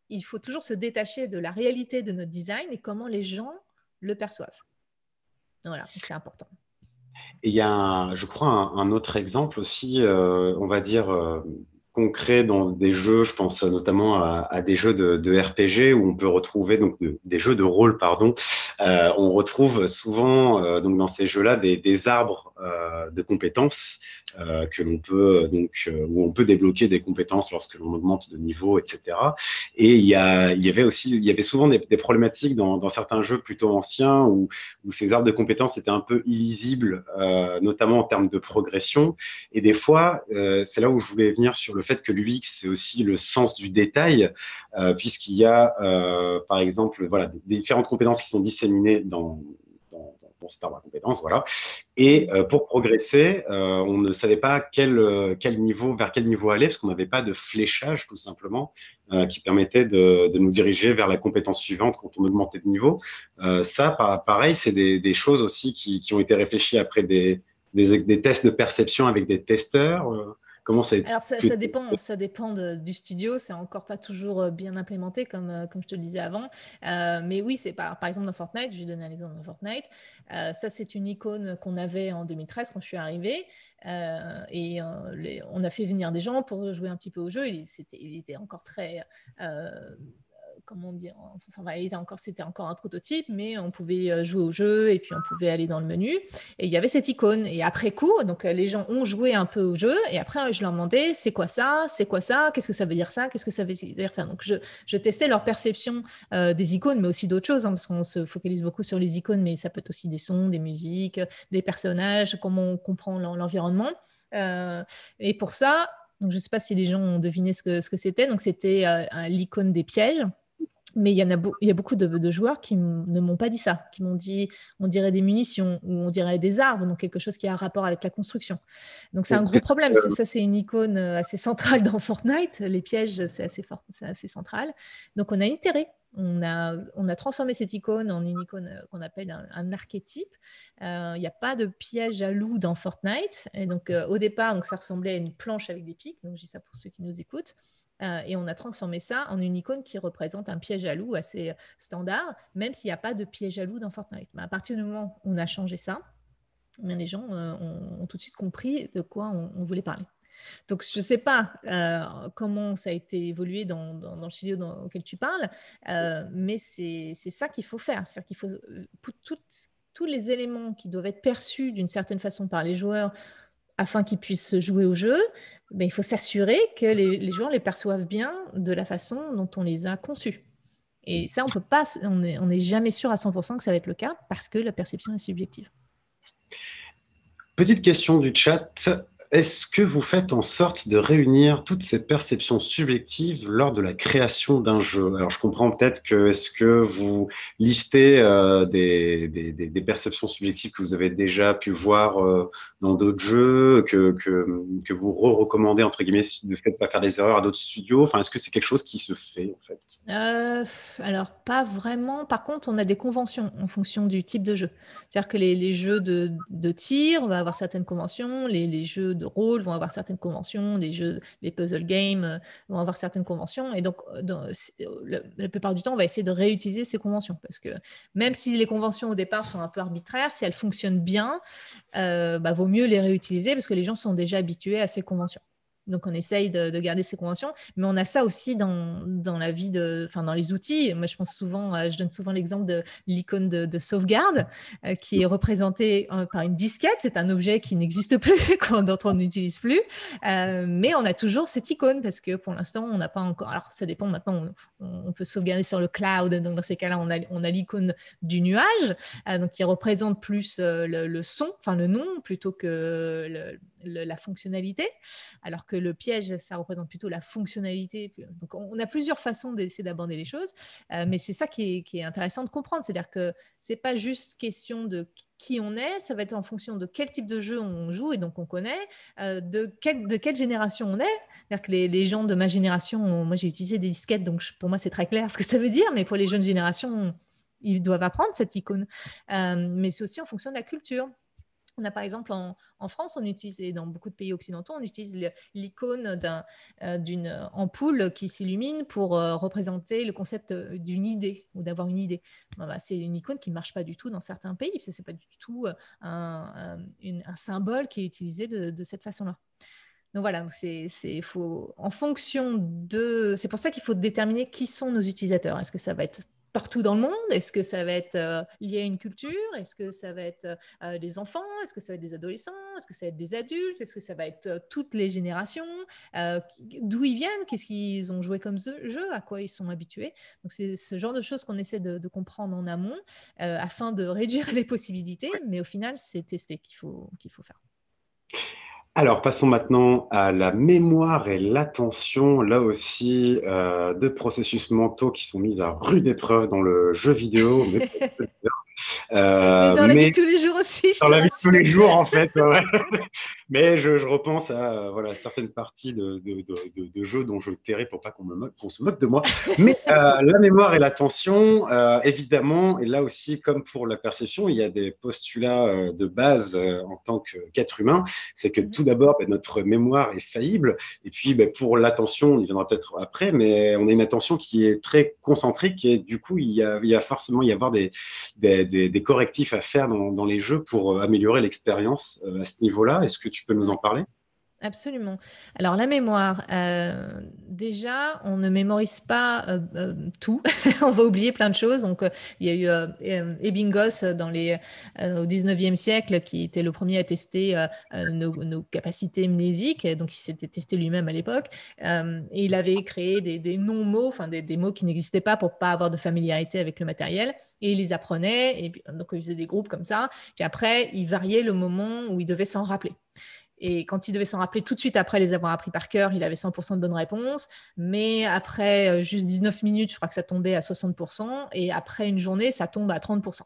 S2: il faut toujours se détacher de la réalité de notre design et comment les gens le perçoivent. Voilà, c'est important.
S1: Et il y a, je crois, un autre exemple aussi, on va dire, concret dans des jeux. Je pense notamment à des jeux de RPG où on peut retrouver, donc des jeux de rôle, pardon. On retrouve souvent donc dans ces jeux-là des arbres de compétences que l'on peut où on peut débloquer des compétences lorsque l'on augmente de niveau, etc. Et il y avait souvent des problématiques dans certains jeux plutôt anciens où ces arbres de compétences étaient un peu illisibles, notamment en termes de progression. Et des fois, c'est là où je voulais venir sur le fait que l'UX, c'est aussi le sens du détail, puisqu'il y a, par exemple, voilà, des différentes compétences qui sont disséminées dans cet arbre à compétences, voilà. Et pour progresser, on ne savait pas vers quel niveau aller, parce qu'on n'avait pas de fléchage, tout simplement, qui permettait de nous diriger vers la compétence suivante quand on augmentait de niveau. Ça, pareil, c'est des choses aussi qui ont été réfléchies après des tests de perception avec des testeurs. Comment ça a été?
S2: Alors, ça dépend du studio. C'est encore pas toujours bien implémenté, comme je te le disais avant. Mais oui, c'est par exemple dans Fortnite. Je vais donner un exemple dans Fortnite. Ça, c'est une icône qu'on avait en 2013 quand je suis arrivée. On a fait venir des gens pour jouer un petit peu au jeu. Il était encore très... comment dire, c'était encore un prototype, mais on pouvait jouer au jeu et puis on pouvait aller dans le menu. Et il y avait cette icône. Et après coup, donc les gens ont joué un peu au jeu et après je leur demandais c'est quoi ça, qu'est-ce que ça veut dire ça, qu'est-ce que ça veut dire ça. Donc je testais leur perception des icônes, mais aussi d'autres choses, hein, parce qu'on se focalise beaucoup sur les icônes, mais ça peut être aussi des sons, des musiques, des personnages, comment on comprend l'environnement. Et pour ça, donc je ne sais pas si les gens ont deviné ce que c'était. Donc c'était l'icône des pièges. Mais il y a beaucoup de joueurs qui ne m'ont pas dit ça, qui m'ont dit on dirait des munitions ou on dirait des arbres, donc quelque chose qui a un rapport avec la construction. Donc c'est un gros problème. Ça, c'est une icône assez centrale dans Fortnite. Les pièges, c'est assez central. Donc on a itéré. On a transformé cette icône en une icône qu'on appelle un archétype. Il n'y a pas de piège à loup dans Fortnite. Et donc au départ, donc, ça ressemblait à une planche avec des pics. Donc je dis ça pour ceux qui nous écoutent. Et on a transformé ça en une icône qui représente un piège à loup assez standard, même s'il n'y a pas de piège à loup dans Fortnite. Mais à partir du moment où on a changé ça, les gens ont tout de suite compris de quoi on voulait parler. Donc, je ne sais pas comment ça a été évolué dans le studio auquel tu parles, mais c'est ça qu'il faut faire. C'est-à-dire qu'il faut tous les éléments qui doivent être perçus d'une certaine façon par les joueurs afin qu'ils puissent jouer au jeu, il faut s'assurer que les joueurs les perçoivent bien de la façon dont on les a conçus. Et ça, on n'est jamais sûr à 100% que ça va être le cas parce que la perception est subjective.
S1: Petite question du chat. est-ce que vous faites en sorte de réunir toutes ces perceptions subjectives lors de la création d'un jeu? Alors, je comprends peut-être que est-ce que vous listez des perceptions subjectives que vous avez déjà pu voir dans d'autres jeux, que vous recommandez, entre guillemets, le fait de ne pas faire des erreurs à d'autres studios? Enfin, est-ce que c'est quelque chose qui se fait, en fait?
S2: Alors, pas vraiment. Par contre, on a des conventions en fonction du type de jeu. C'est-à-dire que les jeux de tir, on va avoir certaines conventions. Les jeux de rôle vont avoir certaines conventions. Les puzzle games vont avoir certaines conventions. Et donc, la plupart du temps, on va essayer de réutiliser ces conventions. Parce que même si les conventions au départ sont un peu arbitraires, si elles fonctionnent bien, vaut mieux les réutiliser parce que les gens sont déjà habitués à ces conventions. Donc, on essaye de garder ces conventions, mais on a ça aussi dans la vie, dans les outils. Moi, je donne souvent l'exemple de l'icône de sauvegarde qui est représentée par une disquette. C'est un objet qui n'existe plus, dont on n'utilise plus, mais on a toujours cette icône parce que pour l'instant, on n'a pas encore. Alors, ça dépend maintenant, on peut sauvegarder sur le cloud. Donc, dans ces cas-là, on a l'icône du nuage, donc qui représente plus le son, enfin le nom, plutôt que la fonctionnalité, alors que le piège, ça représente plutôt la fonctionnalité. Donc, on a plusieurs façons d'essayer d'aborder les choses, mais c'est ça qui est intéressant de comprendre. C'est-à-dire que ce n'est pas juste question de qui on est, ça va être en fonction de quel type de jeu on joue et donc on connaît, de quelle génération on est. C'est-à-dire que les gens de ma génération, moi j'ai utilisé des disquettes, donc pour moi c'est très clair ce que ça veut dire, mais pour les jeunes générations, ils doivent apprendre cette icône. Mais c'est aussi en fonction de la culture. On a par exemple en France, on utilise, et dans beaucoup de pays occidentaux, on utilise l'icône d'une ampoule qui s'illumine pour représenter le concept d'une idée ou d'avoir une idée. C'est une icône qui ne marche pas du tout dans certains pays, parce que ce n'est pas du tout un symbole qui est utilisé de cette façon-là. Donc voilà, en fonction de. C'est pour ça qu'il faut déterminer qui sont nos utilisateurs. Est-ce que ça va être partout dans le monde? Est-ce que ça va être lié à une culture? Est-ce que ça va être des enfants? Est-ce que ça va être des adolescents? Est-ce que ça va être des adultes? Est-ce que ça va être toutes les générations? D'où ils viennent? Qu'est-ce qu'ils ont joué comme jeu? À quoi ils sont habitués? Donc c'est ce genre de choses qu'on essaie de comprendre en amont afin de réduire les possibilités. Mais au final, c'est tester qu'il faut faire.
S1: Alors, passons maintenant à la mémoire et l'attention. Là aussi, deux processus mentaux qui sont mis à rude épreuve dans le jeu vidéo.
S2: Mais dans la vie de tous les jours aussi,
S1: dans la vie de tous les jours, en fait. Ouais. Mais je repense à certaines parties de jeux dont je tairai pour pas qu'on se moque de moi. Mais la mémoire et l'attention, évidemment, et là aussi, comme pour la perception, il y a des postulats de base en tant qu'être humain. C'est que tout d'abord, notre mémoire est faillible. Et puis, pour l'attention, on y viendra peut-être après, mais on a une attention qui est très concentrique et du coup, il va forcément y avoir des correctifs à faire dans les jeux pour améliorer l'expérience à ce niveau-là. Est-ce que tu peux nous en parler?
S2: Absolument. Alors, la mémoire, déjà, on ne mémorise pas tout. On va oublier plein de choses. Donc, il y a eu Ebbinghaus au 19e siècle qui était le premier à tester nos capacités mnésiques. Donc, il s'était testé lui-même à l'époque. Et il avait créé des non-mots, enfin des mots qui n'existaient pas pour ne pas avoir de familiarité avec le matériel. Et il les apprenait. Et puis, donc, il faisait des groupes comme ça. Puis après, il variait le moment où il devait s'en rappeler. Et quand il devait s'en rappeler tout de suite après les avoir appris par cœur, il avait 100% de bonnes réponses. Mais après juste 19 minutes, je crois que ça tombait à 60%. Et après une journée, ça tombe à 30%.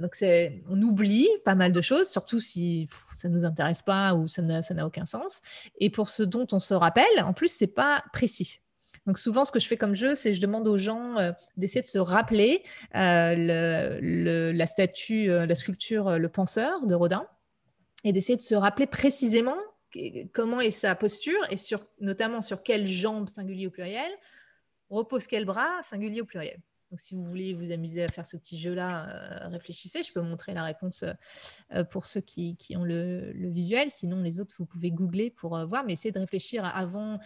S2: Donc, on oublie pas mal de choses, surtout si ça ne nous intéresse pas ou ça n'a aucun sens. Et pour ce dont on se rappelle, en plus, ce n'est pas précis. Donc, souvent, ce que je fais comme jeu, c'est que je demande aux gens d'essayer de se rappeler la sculpture Le Penseur de Rodin, et d'essayer de se rappeler précisément comment est sa posture et notamment sur quelle jambe, singulier au pluriel, repose quel bras, singulier au pluriel. Donc, si vous voulez vous amuser à faire ce petit jeu-là, réfléchissez. Je peux montrer la réponse pour ceux qui ont le visuel. Sinon, les autres, vous pouvez googler pour voir, mais essayez de réfléchir avant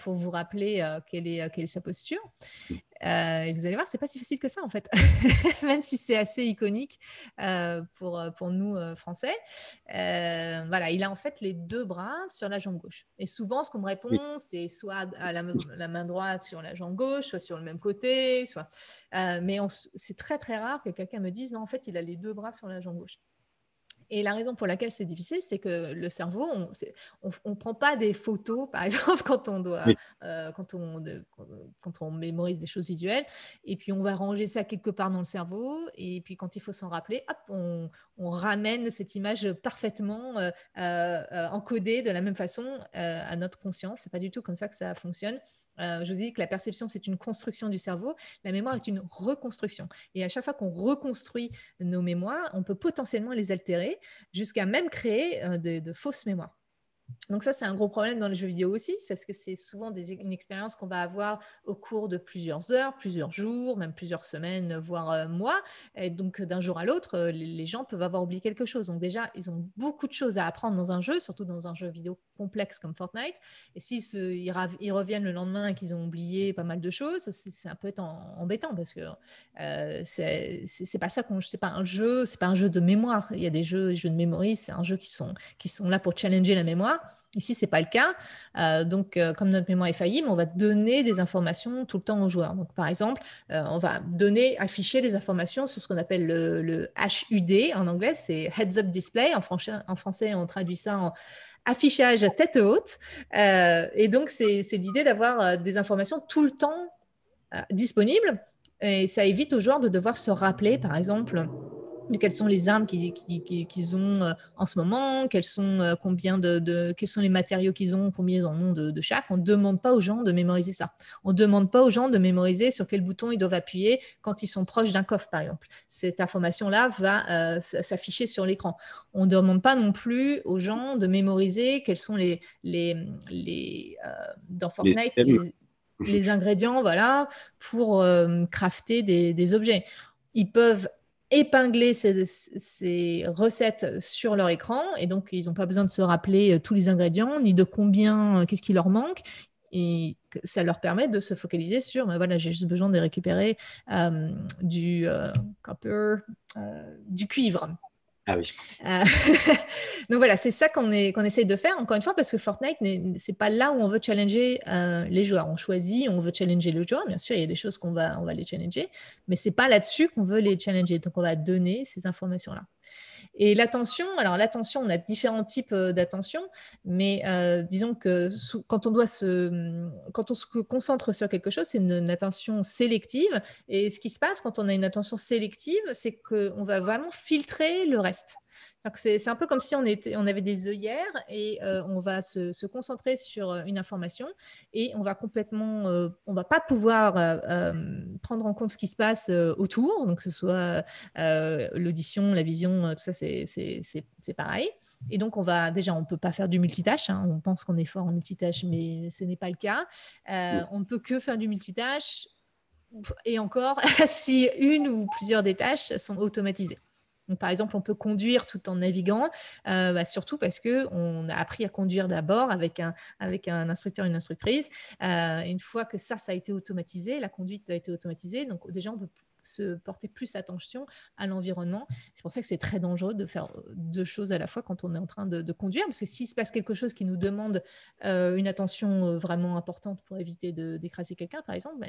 S2: pour vous rappeler quelle est sa posture. Et vous allez voir, c'est pas si facile que ça en fait, même si c'est assez iconique pour nous Français. Voilà, il a en fait les deux bras sur la jambe gauche. Et souvent, ce qu'on me répond, c'est soit à la main droite sur la jambe gauche, soit sur le même côté, mais c'est très très rare que quelqu'un me dise non, en fait, il a les deux bras sur la jambe gauche. Et la raison pour laquelle c'est difficile, c'est que le cerveau, on prend pas des photos, par exemple,
S1: Oui.
S2: quand on mémorise des choses visuelles, et puis on va ranger ça quelque part dans le cerveau, et puis quand il faut s'en rappeler, hop, on ramène cette image parfaitement encodée de la même façon à notre conscience. C'est pas du tout comme ça que ça fonctionne. Je vous ai dit que la perception, c'est une construction du cerveau. La mémoire est une reconstruction. Et à chaque fois qu'on reconstruit nos mémoires, on peut potentiellement les altérer jusqu'à même créer de fausses mémoires. Donc ça, c'est un gros problème dans les jeux vidéo aussi, parce que c'est souvent une expérience qu'on va avoir au cours de plusieurs heures, plusieurs jours, même plusieurs semaines, voire mois. Et donc, d'un jour à l'autre, les gens peuvent avoir oublié quelque chose. Donc déjà, ils ont beaucoup de choses à apprendre dans un jeu, surtout dans un jeu vidéo complexe comme Fortnite. Et s'ils ils reviennent le lendemain et qu'ils ont oublié pas mal de choses, c'est un peu embêtant, parce que c'est pas ça c'est pas un jeu de mémoire. Il y a des jeux de mémoire, c'est un jeu qui sont là pour challenger la mémoire. Ici, ce n'est pas le cas. Donc, comme notre mémoire est faillible, on va donner des informations tout le temps aux joueurs. Donc, par exemple, on va afficher des informations sur ce qu'on appelle le HUD en anglais, c'est Heads Up Display. En français, on traduit ça en affichage tête haute. Et donc, c'est l'idée d'avoir des informations tout le temps disponibles. Et ça évite aux joueurs de devoir se rappeler, par exemple, de quelles sont les armes qu'ils ont en ce moment, quels sont les matériaux qu'ils ont, combien ils en ont de chaque. On ne demande pas aux gens de mémoriser ça. On ne demande pas aux gens de mémoriser sur quel bouton ils doivent appuyer quand ils sont proches d'un coffre, par exemple. Cette information-là va s'afficher sur l'écran. On ne demande pas non plus aux gens de mémoriser quels sont dans Fortnite, les ingrédients, voilà, pour crafter des objets. Ils peuvent épingler ces recettes sur leur écran, et donc ils n'ont pas besoin de se rappeler tous les ingrédients ni de qu'est-ce qui leur manque, et ça leur permet de se focaliser sur voilà, j'ai juste besoin de récupérer du copper, du cuivre.
S1: Ah oui.
S2: Donc voilà, c'est ça qu'on essaye de faire, encore une fois, parce que Fortnite, c'est pas là où on veut challenger les joueurs. On choisit, on veut challenger le joueur. Bien sûr, il y a des choses on va les challenger, mais c'est pas là-dessus qu'on veut les challenger. Donc on va donner ces informations-là. Et l'attention, on a différents types d'attention, mais disons que quand on se concentre sur quelque chose, c'est une attention sélective. Et ce qui se passe quand on a une attention sélective, c'est qu'on va vraiment filtrer le reste. C'est un peu comme si on avait des œillères, et on va se concentrer sur une information, et on va pas pouvoir prendre en compte ce qui se passe autour, donc que ce soit l'audition, la vision, tout ça, c'est pareil. Et donc, on ne peut pas faire du multitâche. Hein. On pense qu'on est fort en multitâche, mais ce n'est pas le cas. On ne peut que faire du multitâche, et encore, si une ou plusieurs des tâches sont automatisées. Donc, par exemple, on peut conduire tout en naviguant, surtout parce qu'on a appris à conduire d'abord avec un instructeur, une instructrice. Une fois que ça a été automatisé, la conduite a été automatisée, donc déjà, on peut se porter plus attention à l'environnement. C'est pour ça que c'est très dangereux de faire deux choses à la fois quand on est en train de conduire, parce que s'il se passe quelque chose qui nous demande une attention vraiment importante pour éviter d'écraser quelqu'un, par exemple,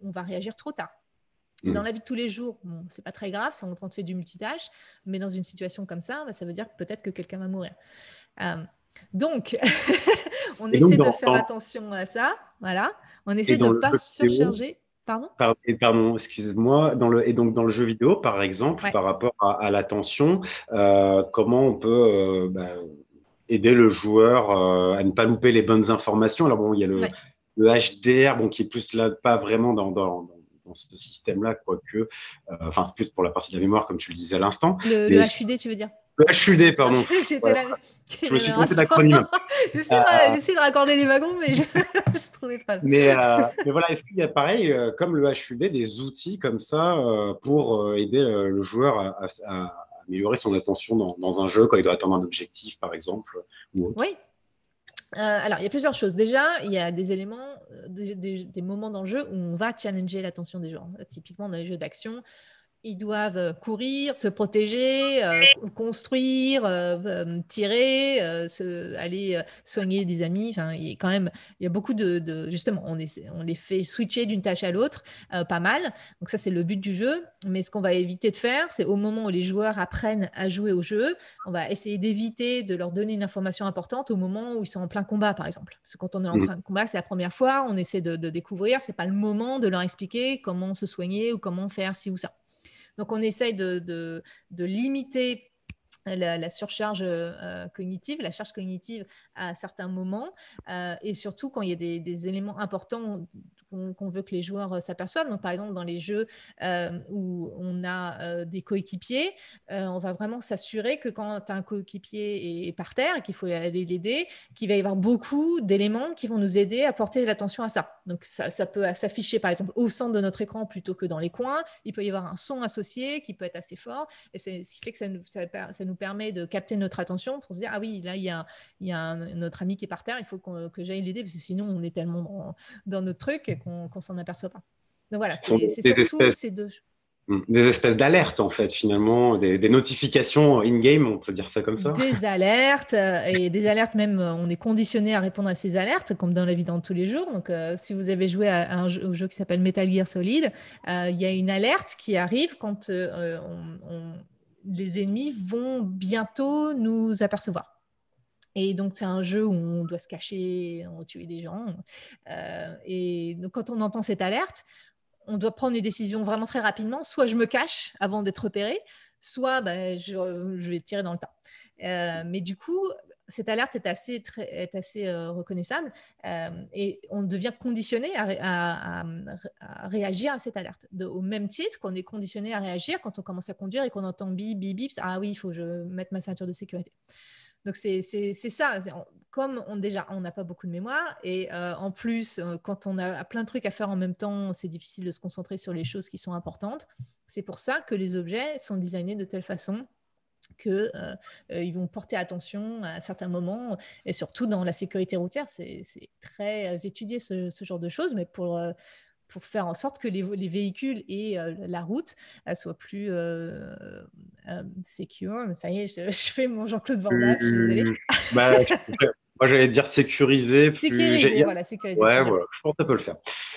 S2: on va réagir trop tard. Dans la vie de tous les jours, c'est pas très grave, c'est quand on fait du multitâche, mais dans une situation comme ça, ça veut dire peut-être que quelqu'un va mourir. Donc, on essaie de faire attention à ça, voilà. On essaie de ne pas surcharger.
S1: Pardon, excusez-moi. Donc dans le jeu vidéo, par exemple,
S2: ouais.
S1: Par rapport à l'attention, comment on peut aider le joueur à ne pas louper les bonnes informations? Alors bon, il y a le HDR, qui est plus là, pas vraiment dans ce système-là, quoique, c'est plus pour la partie de la mémoire, comme tu le disais à l'instant.
S2: Le HUD, tu veux dire?
S1: Le HUD, pardon.
S2: Je
S1: me suis trompé d'acronyme.
S2: J'essaie de raccorder les wagons, mais je ne trouvais pas.
S1: Mais voilà, est-ce qu'il y a pareil, comme le HUD, des outils comme ça pour aider le joueur à améliorer son attention dans un jeu quand il doit atteindre un objectif, par exemple, ou autre?
S2: Oui. Alors, il y a plusieurs choses. Déjà, il y a des éléments, des moments dans le jeu où on va challenger l'attention des joueurs. Typiquement, dans les jeux d'action, ils doivent courir, se protéger, construire, tirer, aller soigner des amis. Enfin, il y a beaucoup justement, on les fait switcher d'une tâche à l'autre, pas mal. Donc ça, c'est le but du jeu. Mais ce qu'on va éviter de faire, c'est au moment où les joueurs apprennent à jouer au jeu, on va essayer d'éviter de leur donner une information importante au moment où ils sont en plein combat, par exemple. Parce que quand on est en plein combat, c'est la première fois, on essaie de découvrir. C'est pas le moment de leur expliquer comment se soigner ou comment faire ci ou ça. Donc, on essaye de limiter la surcharge cognitive, la charge cognitive à certains moments, et surtout quand il y a des éléments importants qu'on veut que les joueurs s'aperçoivent. Donc, par exemple, dans les jeux où on a des coéquipiers, on va vraiment s'assurer que quand un coéquipier est par terre et qu'il faut aller l'aider, qu'il va y avoir beaucoup d'éléments qui vont nous aider à porter l'attention à ça. Donc, ça peut s'afficher, par exemple, au centre de notre écran plutôt que dans les coins. Il peut y avoir un son associé qui peut être assez fort. Et c'est ce qui fait que ça nous permet de capter notre attention pour se dire, ah oui, là, il y a notre ami qui est par terre, il faut que j'aille l'aider, parce que sinon, on est tellement dans notre truc qu'on s'en aperçoit pas. Donc voilà, c'est surtout ces deux.
S1: Des espèces d'alertes, en fait, finalement, des notifications in-game, on peut dire ça comme ça.
S2: Des alertes, et des alertes même, on est conditionné à répondre à ces alertes, comme dans la vie de tous les jours. Donc, si vous avez joué au jeu qui s'appelle Metal Gear Solid, il y a une alerte qui arrive quand les ennemis vont bientôt nous apercevoir. Et donc, c'est un jeu où on doit se cacher, on tuer des gens. Et donc, quand on entend cette alerte, on doit prendre une décision vraiment très rapidement. Soit je me cache avant d'être repéré, soit je vais tirer dans le tas. Mais du coup, cette alerte est assez reconnaissable, et on devient conditionné à réagir à cette alerte. Au même titre qu'on est conditionné à réagir quand on commence à conduire et qu'on entend bip, bip, bip. Ah oui, il faut que je mette ma ceinture de sécurité. Donc, c'est ça. Comme on n'a pas beaucoup de mémoire, et en plus, quand on a plein de trucs à faire en même temps, c'est difficile de se concentrer sur les choses qui sont importantes. C'est pour ça que les objets sont designés de telle façon qu'ils vont porter attention à certains moments, et surtout dans la sécurité routière, c'est très étudié ce genre de choses, mais pour faire en sorte que les véhicules et la route soient plus secure. Ça y est, je fais mon Jean-Claude Van Damme, je suis désolée.
S1: Moi, j'allais dire sécurisé.
S2: Sécurisé, voilà, sécurisé.
S1: Ouais, voilà, je pense que ça peut le faire.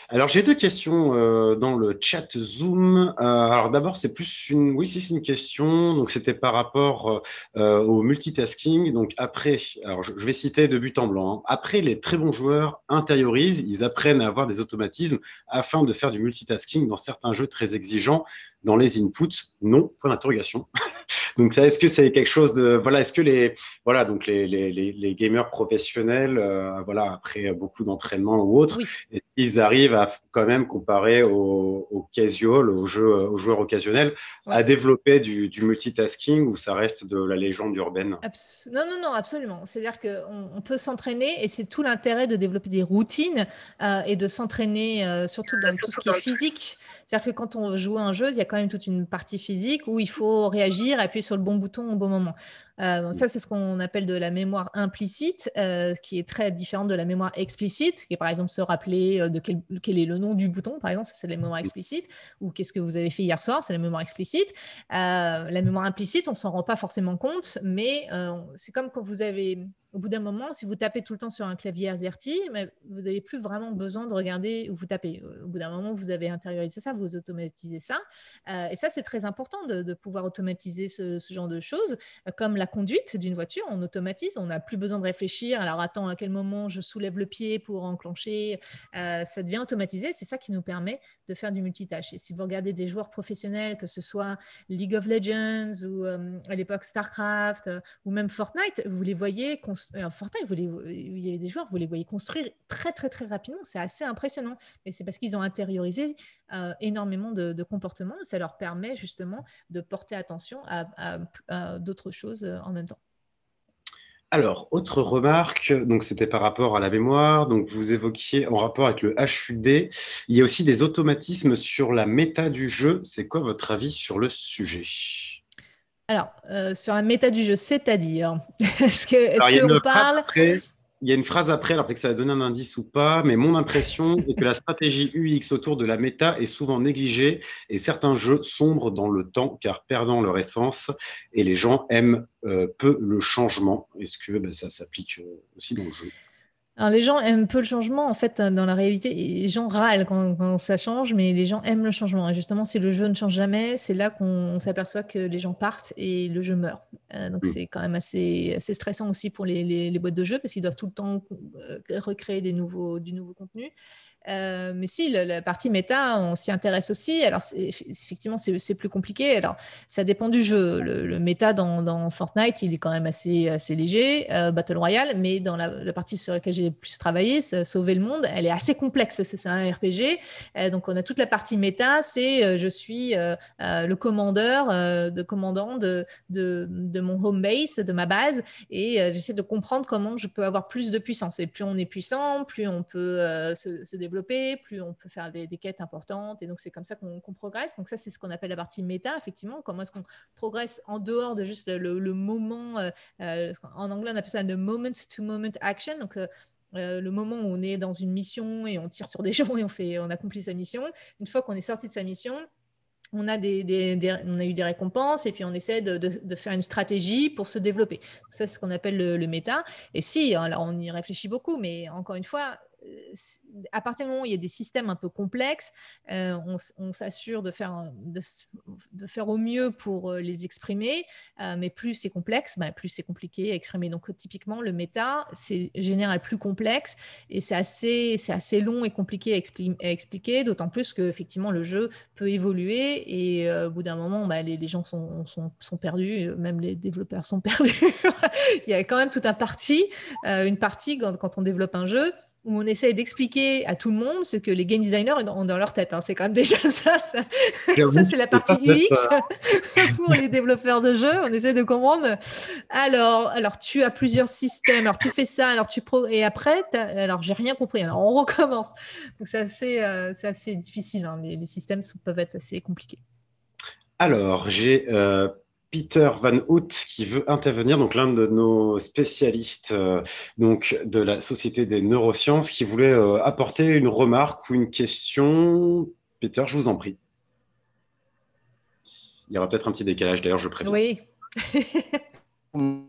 S1: Alors, j'ai deux questions dans le chat Zoom. Alors, d'abord, c'est plus une... Oui, c'est une question. Donc, c'était par rapport au multitasking. Donc, après, alors, je vais citer de but en blanc. Hein. Après, les très bons joueurs intériorisent, ils apprennent à avoir des automatismes afin de faire du multitasking dans certains jeux très exigeants. Dans les inputs, non, point d'interrogation. Donc, ça, est-ce que c'est quelque chose de... Voilà, est-ce que les gamers professionnels, après beaucoup d'entraînement ou autre, oui, ils arrivent à quand même, comparé aux casual, aux joueurs occasionnels, ouais, à développer du multitasking, ou ça reste de la légende urbaine?
S2: Non, absolument. C'est-à-dire qu'on peut s'entraîner, et c'est tout l'intérêt de développer des routines et de s'entraîner surtout dans tout ce qui est physique. C'est-à-dire que quand on joue à un jeu, il y a quand même toute une partie physique où il faut réagir, appuyer sur le bon bouton au bon moment. Ça, c'est ce qu'on appelle de la mémoire implicite, qui est très différente de la mémoire explicite, qui est par exemple se rappeler de quel est le nom du bouton, par exemple, ça c'est la mémoire explicite, ou qu'est-ce que vous avez fait hier soir, c'est la mémoire explicite. La mémoire implicite, on ne s'en rend pas forcément compte, mais c'est comme quand vous avez... Au bout d'un moment, si vous tapez tout le temps sur un clavier AZERTY, vous n'avez plus vraiment besoin de regarder où vous tapez. Au bout d'un moment, vous avez intériorisé ça, vous automatisez ça. Et ça, c'est très important de pouvoir automatiser ce genre de choses. Comme la conduite d'une voiture, on automatise, on n'a plus besoin de réfléchir. Alors, attends, à quel moment je soulève le pied pour enclencher? Ça devient automatisé. C'est ça qui nous permet de faire du multitâche. Et si vous regardez des joueurs professionnels, que ce soit League of Legends ou à l'époque StarCraft ou même Fortnite, vous les voyez... Fortnite, il y avait des joueurs, vous les voyez construire très, très, très rapidement. C'est assez impressionnant. Et c'est parce qu'ils ont intériorisé énormément de comportements. Ça leur permet justement de porter attention à d'autres choses en même temps.
S1: Alors, autre remarque, donc c'était par rapport à la mémoire, donc vous évoquiez en rapport avec le HUD, il y a aussi des automatismes sur la méta du jeu. C'est quoi votre avis sur le sujet?
S2: Alors, sur la méta du jeu, c'est-à-dire, est-ce qu'on parle...
S1: il y a une phrase après, alors peut-être que ça va donner un indice ou pas, mais mon impression est que la stratégie UX autour de la méta est souvent négligée et certains jeux sombrent dans le temps car perdant leur essence et les gens aiment peu le changement. Est-ce que ça s'applique aussi dans le jeu?
S2: Alors, les gens aiment peu le changement. En fait, dans la réalité, les gens râlent quand ça change, mais les gens aiment le changement. Et justement, si le jeu ne change jamais, c'est là qu'on s'aperçoit que les gens partent et le jeu meurt. Donc,
S1: Mm.
S2: c'est quand même assez stressant aussi pour les boîtes de jeux parce qu'ils doivent tout le temps recréer du nouveau contenu. Mais si, la partie méta, on s'y intéresse aussi. Alors, effectivement, c'est plus compliqué. Alors, ça dépend du jeu. Le méta dans Fortnite, il est quand même assez léger, Battle Royale, mais dans la partie sur laquelle j'ai le plus travaillé, Sauver le monde, elle est assez complexe. C'est un RPG. Donc, on a toute la partie méta, c'est je suis le commandant de mon home base, de ma base, et j'essaie de comprendre comment je peux avoir plus de puissance. Et plus on est puissant, plus on peut se développer, plus on peut faire des quêtes importantes. Et donc, c'est comme ça qu'on progresse. Donc, ça, c'est ce qu'on appelle la partie méta, effectivement. Comment est-ce qu'on progresse en dehors de juste le moment. En anglais, on appelle ça le moment-to-moment action. Donc, le moment où on est dans une mission et on tire sur des gens et on accomplit sa mission. Une fois qu'on est sorti de sa mission, on a eu des récompenses et puis on essaie de faire une stratégie pour se développer. Ça, c'est ce qu'on appelle le méta. Et si, alors on y réfléchit beaucoup, mais encore une fois, à partir du moment où il y a des systèmes un peu complexes, on s'assure de faire au mieux pour les exprimer, mais plus c'est complexe, plus c'est compliqué à exprimer. Donc typiquement, le méta, c'est général plus complexe et c'est assez long et compliqué à expliquer, d'autant plus qu'effectivement, le jeu peut évoluer et au bout d'un moment, les gens sont perdus, même les développeurs sont perdus. Il y a quand même toute une partie quand on développe un jeu où on essaie d'expliquer à tout le monde ce que les game designers ont dans leur tête. C'est quand même déjà ça c'est la partie UX pour les développeurs de jeux. On essaie de comprendre. Alors tu as plusieurs systèmes, alors tu fais ça, et après, alors j'ai rien compris, alors on recommence. Donc c'est assez difficile, les systèmes peuvent être assez compliqués.
S1: Alors, j'ai Peter Van Hout qui veut intervenir, donc l'un de nos spécialistes donc de la Société des neurosciences, qui voulait apporter une remarque ou une question. Peter, je vous en prie. Il y aura peut-être un petit décalage, d'ailleurs, je préviens.
S2: Oui. On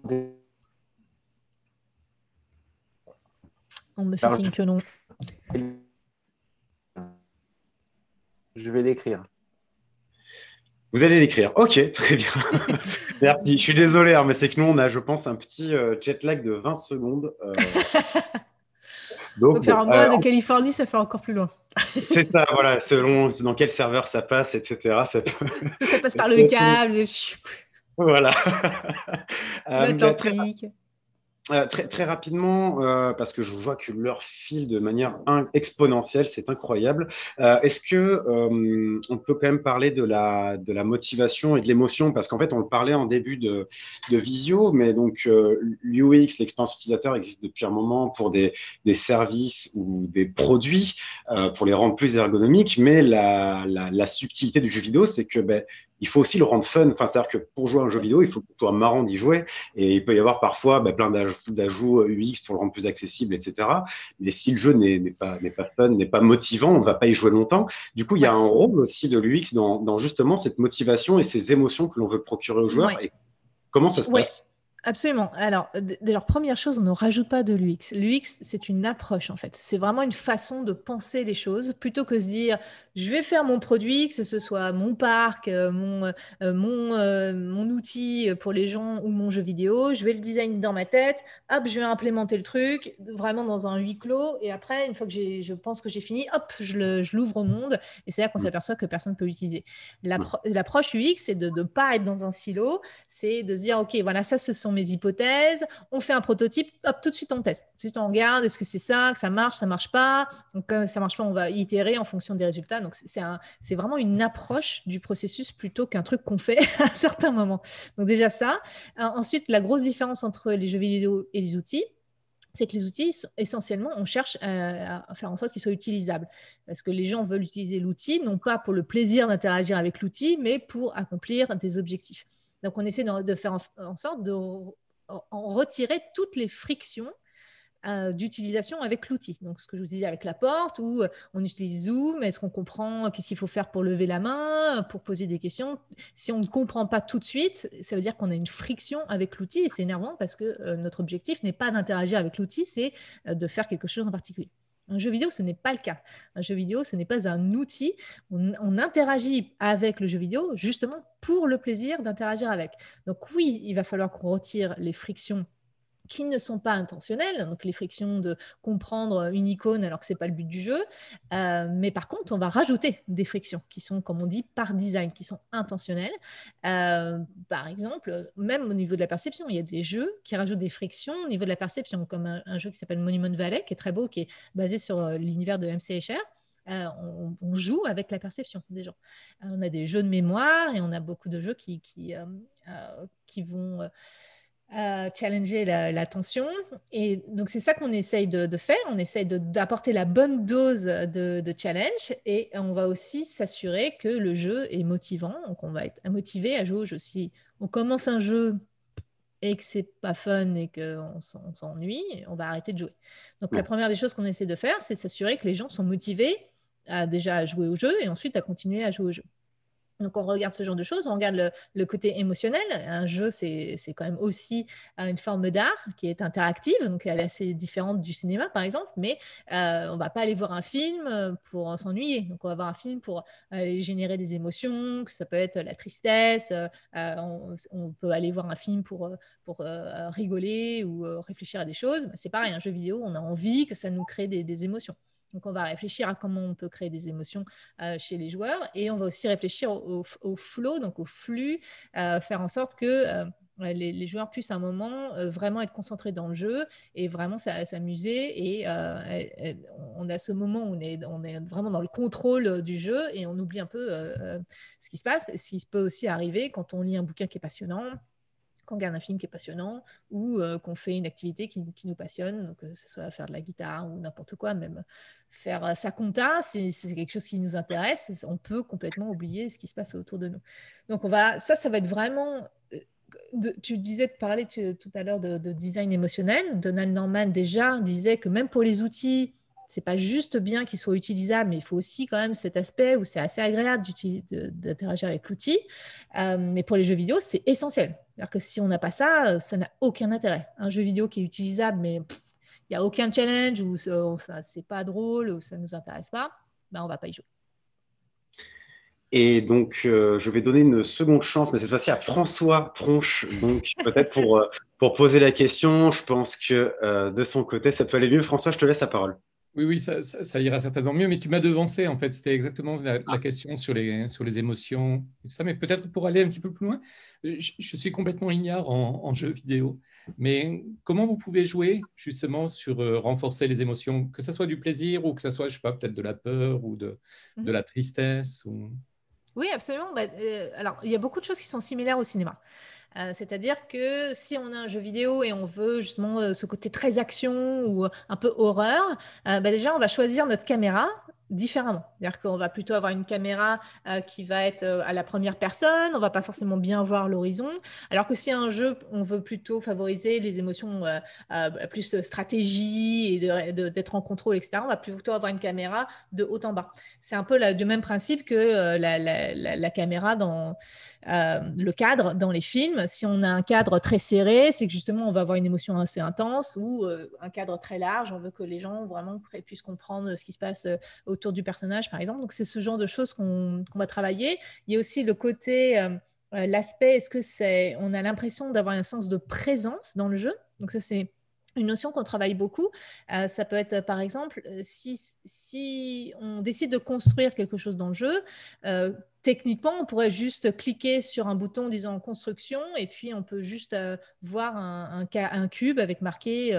S2: me fait signe que non.
S4: Je vais l'écrire.
S1: Vous allez l'écrire. Ok, très bien. Merci. Je suis désolé, mais c'est que nous, on a, je pense, un petit jet lag de 20 secondes.
S2: Donc, moi, de Californie, ça fait encore plus loin.
S1: C'est ça, voilà. Selon dans quel serveur ça passe, etc. Ça
S2: passe par le câble.
S1: Voilà.
S2: L'Atlantique.
S1: Très rapidement, parce que je vois que l'heure file de manière exponentielle, c'est incroyable. Est-ce que on peut quand même parler de la motivation et de l'émotion, parce qu'en fait, on le parlait en début de visio, mais donc l'UX, l'expérience utilisateur, existe depuis un moment pour des services ou des produits, pour les rendre plus ergonomiques, mais la subtilité du jeu vidéo, c'est que il faut aussi le rendre fun. Enfin, c'est-à-dire que pour jouer à un jeu vidéo, il faut que ce soit marrant d'y jouer. Et il peut y avoir parfois plein d'ajouts UX pour le rendre plus accessible, etc. Mais si le jeu n'est pas fun, n'est pas motivant, on ne va pas y jouer longtemps. Du coup, il y a un rôle aussi de l'UX dans justement cette motivation et ces émotions que l'on veut procurer aux joueurs. Et comment ça se passe ?
S2: Absolument. Alors, première chose, on ne rajoute pas de l'UX. L'UX, c'est une approche, en fait. C'est vraiment une façon de penser les choses, plutôt que se dire, je vais faire mon produit, que ce soit mon parc, mon outil pour les gens ou mon jeu vidéo, je vais le design dans ma tête, hop, je vais implémenter le truc, vraiment dans un huis clos, et après, une fois que je pense que j'ai fini, hop, je l'ouvre au monde, et c'est là qu'on s'aperçoit que personne ne peut l'utiliser. L'approche UX, c'est de ne pas être dans un silo, c'est de se dire, OK, voilà, ça, ce sont mes hypothèses, on fait un prototype, hop, tout de suite on teste. Tout de suite on regarde, est-ce que c'est ça, que ça marche pas. Donc quand ça marche pas, on va itérer en fonction des résultats. Donc c'est vraiment une approche du processus plutôt qu'un truc qu'on fait à un certain moment. Donc déjà ça. Ensuite, la grosse différence entre les jeux vidéo et les outils, c'est que les outils, essentiellement, on cherche à faire en sorte qu'ils soient utilisables. Parce que les gens veulent utiliser l'outil, non pas pour le plaisir d'interagir avec l'outil, mais pour accomplir des objectifs. Donc, on essaie de faire en sorte de en retirer toutes les frictions d'utilisation avec l'outil. Donc, ce que je vous disais avec la porte, où on utilise Zoom, est-ce qu'on comprend qu'est-ce qu'il faut faire pour lever la main, pour poser des questions? Si on ne comprend pas tout de suite, ça veut dire qu'on a une friction avec l'outil et c'est énervant parce que notre objectif n'est pas d'interagir avec l'outil, c'est de faire quelque chose en particulier. Un jeu vidéo, ce n'est pas le cas. Un jeu vidéo, ce n'est pas un outil. On interagit avec le jeu vidéo justement pour le plaisir d'interagir avec. Donc oui, il va falloir qu'on retire les frictions qui ne sont pas intentionnelles, donc les frictions de comprendre une icône alors que ce n'est pas le but du jeu. Mais par contre, on va rajouter des frictions qui sont, comme on dit, par design, qui sont intentionnelles. Par exemple, même au niveau de la perception, il y a des jeux qui rajoutent des frictions au niveau de la perception, comme un jeu qui s'appelle Monument Valley, qui est très beau, qui est basé sur l'univers de MC Escher. On joue avec la perception des gens. On a des jeux de mémoire et on a beaucoup de jeux qui vont challenger l'attention. Et donc, c'est ça qu'on essaye de faire. On essaye d'apporter la bonne dose de challenge et on va aussi s'assurer que le jeu est motivant. Donc, on va être motivé à jouer au jeu. Si on commence un jeu et que c'est pas fun et qu'on s'ennuie, on va arrêter de jouer. Donc, la première des choses qu'on essaie de faire, c'est de s'assurer que les gens sont motivés déjà à jouer au jeu et ensuite à continuer à jouer au jeu. Donc, on regarde ce genre de choses, on regarde le côté émotionnel. Un jeu, c'est quand même aussi une forme d'art qui est interactive, donc elle est assez différente du cinéma, par exemple, mais on ne va pas aller voir un film pour s'ennuyer. Donc, on va voir un film pour générer des émotions, que ça peut être la tristesse, on peut aller voir un film pour rigoler ou réfléchir à des choses. C'est pareil, un jeu vidéo, on a envie que ça nous crée des émotions. Donc, on va réfléchir à comment on peut créer des émotions chez les joueurs et on va aussi réfléchir au flow, donc au flux, faire en sorte que les joueurs puissent à un moment vraiment être concentrés dans le jeu et vraiment s'amuser. Et on a ce moment où on est vraiment dans le contrôle du jeu et on oublie un peu ce qui se passe. Ce qui peut aussi arriver quand on lit un bouquin qui est passionnant, qu'on regarde un film qui est passionnant ou qu'on fait une activité qui nous passionne, donc, que ce soit faire de la guitare ou n'importe quoi, même faire sa compta, si c'est quelque chose qui nous intéresse, on peut complètement oublier ce qui se passe autour de nous. Donc, ça va être vraiment... tu disais de parler tout à l'heure de design émotionnel. Donald Norman déjà disait que même pour les outils, c'est pas juste bien qu'ils soient utilisables, mais il faut aussi quand même cet aspect où c'est assez agréable d'interagir avec l'outil. Mais pour les jeux vidéo, c'est essentiel. C'est-à-dire que si on n'a pas ça, ça n'a aucun intérêt. Un jeu vidéo qui est utilisable, mais il n'y a aucun challenge, ou c'est pas drôle, ou ça ne nous intéresse pas, ben on ne va pas y jouer.
S1: Et donc, je vais donner une seconde chance, mais cette fois-ci à François Tronche. Donc, peut-être pour poser la question, je pense que de son côté, ça peut aller mieux. François, je te laisse la parole.
S3: Oui, ça ira certainement mieux, mais tu m'as devancé, en fait. C'était exactement la question sur les émotions, ça, mais peut-être pour aller un petit peu plus loin, je suis complètement ignare en jeu vidéo, mais comment vous pouvez jouer justement sur renforcer les émotions, que ce soit du plaisir ou que ce soit, je sais pas, peut-être de la peur ou de la tristesse ou...
S2: Oui, absolument. Alors, il y a beaucoup de choses qui sont similaires au cinéma. C'est-à-dire que si on a un jeu vidéo et on veut justement ce côté très action ou un peu horreur, déjà, on va choisir notre caméra différemment. C'est-à-dire qu'on va plutôt avoir une caméra qui va être à la première personne, on ne va pas forcément bien voir l'horizon, alors que si un jeu, on veut plutôt favoriser les émotions plus de stratégie et d'être en contrôle, etc., on va plutôt avoir une caméra de haut en bas. C'est un peu du même principe que la caméra dans le cadre dans les films. Si on a un cadre très serré, c'est que justement on va avoir une émotion assez intense, ou un cadre très large, on veut que les gens vraiment puissent comprendre ce qui se passe autour du personnage, par exemple. Donc c'est ce genre de choses qu'on va travailler. Il y a aussi le côté, l'aspect, on a l'impression d'avoir un sens de présence dans le jeu. Donc ça, c'est une notion qu'on travaille beaucoup. Ça peut être, par exemple, si on décide de construire quelque chose dans le jeu, techniquement, on pourrait juste cliquer sur un bouton disant construction et puis on peut juste voir un cube avec marqué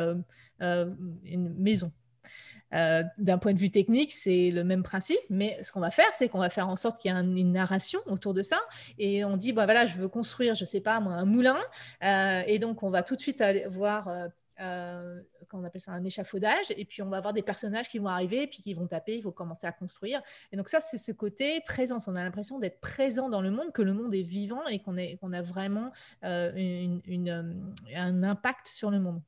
S2: une maison. D'un point de vue technique, c'est le même principe, mais ce qu'on va faire, c'est qu'on va faire en sorte qu'il y ait une narration autour de ça, et on dit, voilà, je veux construire, je ne sais pas, moi, un moulin, et donc on va tout de suite aller voir... on appelle ça un échafaudage, et puis on va avoir des personnages qui vont arriver, puis qui vont taper, il faut commencer à construire. Et donc ça, c'est ce côté présence. On a l'impression d'être présent dans le monde, que le monde est vivant et qu'on a vraiment un impact sur le monde.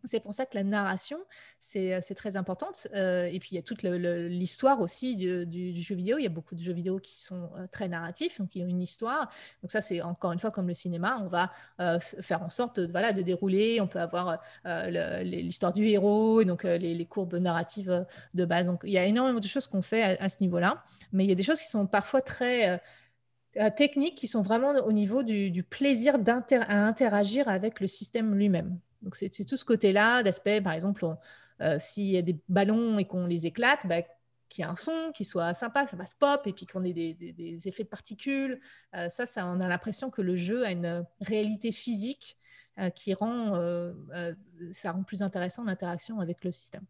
S2: C'est pour ça que la narration, c'est très importante. Et puis, il y a toute l'histoire aussi du jeu vidéo. Il y a beaucoup de jeux vidéo qui sont très narratifs, donc qui ont une histoire. Donc ça, c'est encore une fois comme le cinéma. On va faire en sorte de dérouler. On peut avoir l'histoire du héros, et donc les courbes narratives de base. Donc, il y a énormément de choses qu'on fait à ce niveau-là. Mais il y a des choses qui sont parfois très techniques, qui sont vraiment au niveau du plaisir à interagir avec le système lui-même. Donc, c'est tout ce côté-là d'aspect, par exemple, s'il y a des ballons et qu'on les éclate, qu'il y ait un son qui soit sympa, que ça fasse pop, et puis qu'on ait des effets de particules. Ça, on a l'impression que le jeu a une réalité physique qui ça rend plus intéressant l'interaction avec le système.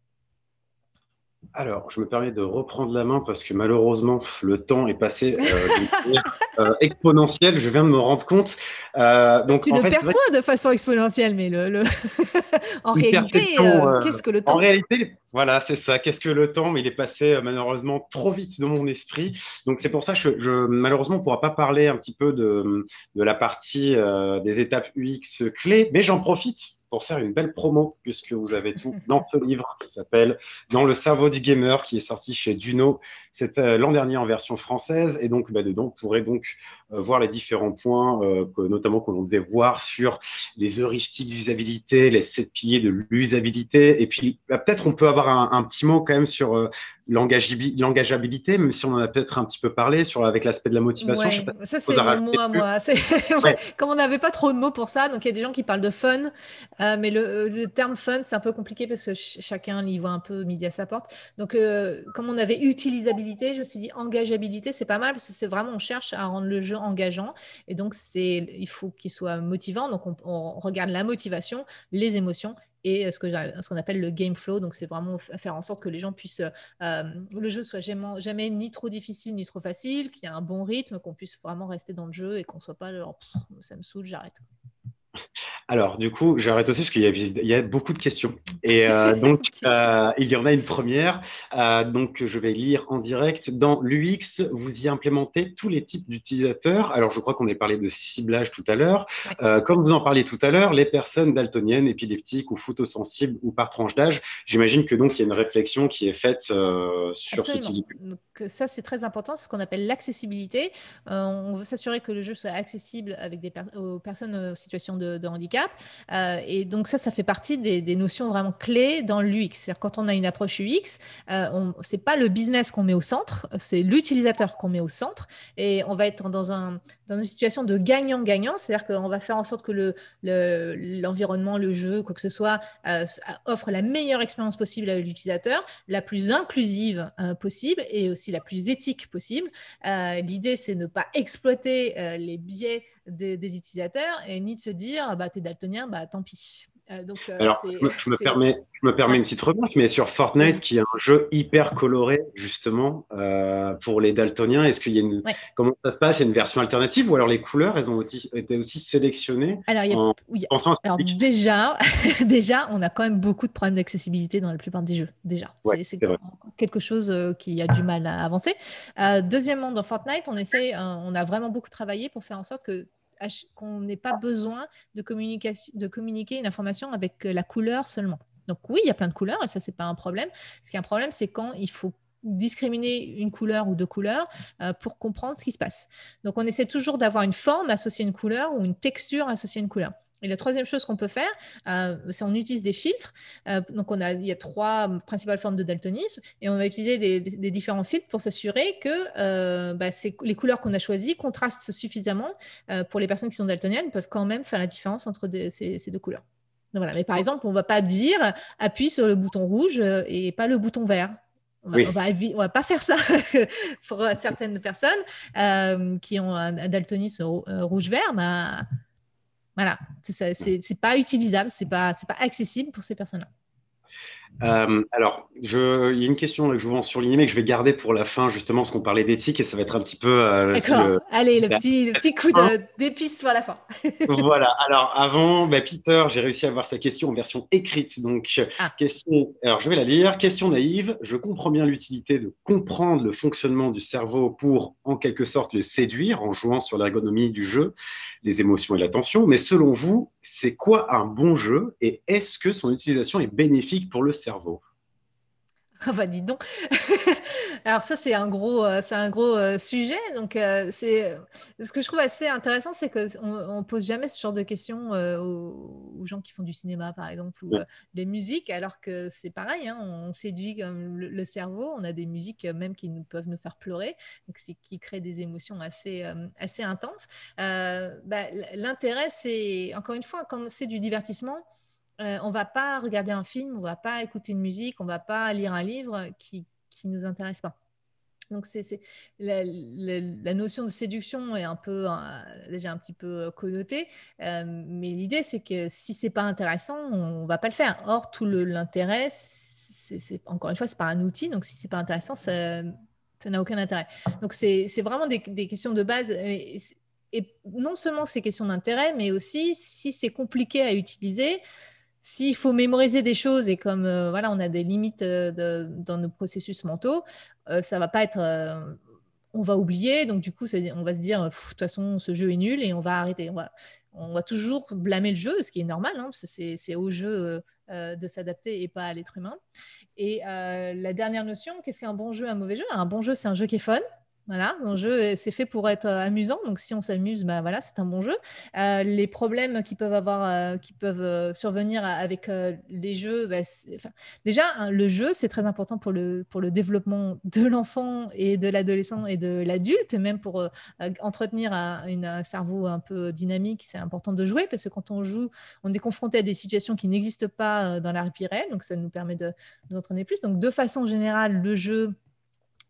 S1: Alors, je me permets de reprendre la main parce que malheureusement, le temps est passé d'une manière exponentielle. Je viens de me rendre compte. Donc,
S2: tu
S1: en
S2: le
S1: fait,
S2: perçois de façon exponentielle, mais en
S1: une
S2: réalité,
S1: perception,
S2: qu'est-ce que le
S1: en
S2: temps?
S1: réalité, voilà, c'est ça. Qu'est-ce que le temps? Mais il est passé malheureusement trop vite dans mon esprit. Donc, c'est pour ça que malheureusement, on ne pourra pas parler un petit peu de la partie des étapes UX clés, mais j'en profite pour faire une belle promo, puisque vous avez tout dans ce livre qui s'appelle Dans le cerveau du gamer, qui est sorti chez Duno. C'était l'an dernier en version française, et donc dedans, vous pourrez donc voir les différents points, notamment que l'on devait voir sur les heuristiques d'usabilité, les 7 piliers de l'usabilité, et puis peut-être on peut avoir un petit mot quand même sur l'engageabilité, même si on en a peut-être un petit peu parlé, avec l'aspect de la motivation. Je sais
S2: Ouais,
S1: pas si
S2: ça
S1: vous
S2: c'est
S1: en
S2: mon mot
S1: rajoutez
S2: à
S1: dessus.
S2: moi.
S1: Ouais.
S2: Comme on n'avait pas trop de mots pour ça, donc il y a des gens qui parlent de fun, mais le terme fun c'est un peu compliqué parce que chacun y voit un peu midi à sa porte. Donc comme on avait utilisabilité, je me suis dit engageabilité, c'est pas mal parce que c'est vraiment, on cherche à rendre le jeu engageant, et donc il faut qu'il soit motivant. Donc on regarde la motivation, les émotions et ce qu'on appelle le game flow. Donc c'est vraiment faire en sorte que les gens puissent le jeu soit jamais ni trop difficile ni trop facile, qu'il y ait un bon rythme, qu'on puisse vraiment rester dans le jeu et qu'on soit pas genre, ça me saoule, j'arrête.
S1: Alors, du coup, j'arrête aussi parce qu'il y a beaucoup de questions. Et donc,
S2: Ok.
S1: il y en a une première. Donc, je vais lire en direct. Dans l'UX, vous y implémentez tous les types d'utilisateurs. Alors, je crois qu'on a parlé de ciblage tout à l'heure.
S2: Ouais.
S1: Comme vous en parliez tout à l'heure, les personnes daltoniennes, épileptiques ou photosensibles ou par tranche d'âge, j'imagine que donc il y a une réflexion qui est faite sur ce
S2: Absolument.
S1: type.
S2: Donc, ça, c'est très important, c'est ce qu'on appelle l'accessibilité. On veut s'assurer que le jeu soit accessible aux personnes en situation de handicap. Et donc, ça fait partie des notions vraiment clés dans l'UX. C'est-à-dire, quand on a une approche UX, ce n'est pas le business qu'on met au centre, c'est l'utilisateur qu'on met au centre. Et on va être dans une situation de gagnant-gagnant, c'est-à-dire qu'on va faire en sorte que l'environnement, le jeu, quoi que ce soit, offre la meilleure expérience possible à l'utilisateur, la plus inclusive possible et aussi la plus éthique possible. L'idée, c'est de ne pas exploiter les biais des utilisateurs et ni de se dire t'es daltonien, tant pis.
S1: Alors, je me permets
S2: Ouais,
S1: une petite remarque, mais sur Fortnite,
S2: vas-y.
S1: qui est un jeu hyper coloré, justement, pour les daltoniens, est-ce qu'il y a
S2: Ouais.
S1: comment ça se passe? Il y a une version alternative ou alors les couleurs, elles ont été aussi sélectionnées
S2: Alors,
S1: en
S2: oui,
S1: pensant à ce
S2: alors
S1: public?
S2: déjà, déjà, on a quand même beaucoup de problèmes d'accessibilité dans la plupart des jeux. Déjà,
S1: Ouais,
S2: c'est
S1: c'est vrai.
S2: quelque chose qui a du mal à avancer. Deuxièmement, dans Fortnite, on a vraiment beaucoup travaillé pour faire en sorte qu'on n'ait pas besoin de communiquer une information avec la couleur seulement. Donc oui, il y a plein de couleurs et ça, c'est pas un problème. Ce qui est un problème, c'est quand il faut discriminer une couleur ou deux couleurs pour comprendre ce qui se passe. Donc, on essaie toujours d'avoir une forme associée à une couleur ou une texture associée à une couleur. Et la troisième chose qu'on peut faire, c'est on utilise des filtres. Donc, il y a trois principales formes de daltonisme et on va utiliser des différents filtres pour s'assurer que les couleurs qu'on a choisies contrastent suffisamment pour les personnes qui sont daltoniennes, peuvent quand même faire la différence entre ces deux couleurs. Donc, voilà. Mais par exemple, on ne va pas dire appuie sur le bouton rouge et pas le bouton vert. On
S1: Oui.
S2: va pas faire ça pour certaines personnes qui ont un daltonisme rouge-vert. Voilà, c'est pas utilisable, c'est pas accessible pour ces personnes-là.
S1: Alors, il y a une question là, que je veux en surligner, mais que je vais garder pour la fin, justement, parce qu'on parlait d'éthique et ça va être un petit peu aussi
S2: D'accord. Allez, le
S1: la
S2: petit coup
S1: fin.
S2: d'épice pour la fin.
S1: Voilà. Alors, avant, Peter, j'ai réussi à avoir sa question en version écrite. Donc,
S2: Ah,
S1: question. Alors, je vais la lire. Question naïve. Je comprends bien l'utilité de comprendre le fonctionnement du cerveau pour, en quelque sorte, le séduire en jouant sur l'ergonomie du jeu, les émotions et l'attention. Mais selon vous, c'est quoi un bon jeu et est-ce que son utilisation est bénéfique pour le cerveau?
S2: ah bah dis donc. Alors ça, c'est un gros sujet. Donc, ce que je trouve assez intéressant, c'est qu'on ne pose jamais ce genre de questions aux gens qui font du cinéma, par exemple, ou des musiques, alors que c'est pareil, hein, on séduit comme le cerveau. On a des musiques même peuvent nous faire pleurer, donc qui créent des émotions assez intenses. L'intérêt, c'est, encore une fois, comme c'est du divertissement, on va pas regarder un film, on va pas écouter une musique, on va pas lire un livre qui nous intéresse pas. Donc la notion de séduction est déjà un petit peu connotée, mais l'idée c'est que si c'est pas intéressant, on va pas le faire. Or l'intérêt, encore une fois, c'est pas un outil, donc si c'est pas intéressant, ça n'a aucun intérêt. Donc c'est vraiment des questions de base. Et non seulement ces questions d'intérêt, mais aussi si c'est compliqué à utiliser, s'il faut mémoriser des choses et comme voilà, on a des limites dans nos processus mentaux, ça va pas être. On va oublier, donc du coup, on va se dire, de toute façon, ce jeu est nul et on va arrêter. On va toujours blâmer le jeu, ce qui est normal, hein, parce que c'est au jeu de s'adapter et pas à l'être humain. Et la dernière notion, qu'est-ce qu'un bon jeu, un mauvais jeu? Un bon jeu, c'est un jeu qui est fun. Voilà, un jeu, c'est fait pour être amusant. Donc, si on s'amuse, voilà, c'est un bon jeu. Les problèmes qui peuvent survenir avec les jeux, déjà, hein, le jeu, c'est très important pour le développement de l'enfant et de l'adolescent et de l'adulte, et même pour entretenir un cerveau un peu dynamique. C'est important de jouer parce que quand on joue, on est confronté à des situations qui n'existent pas dans la vie réelle. Donc, ça nous permet de nous entraîner plus. Donc, de façon générale, le jeu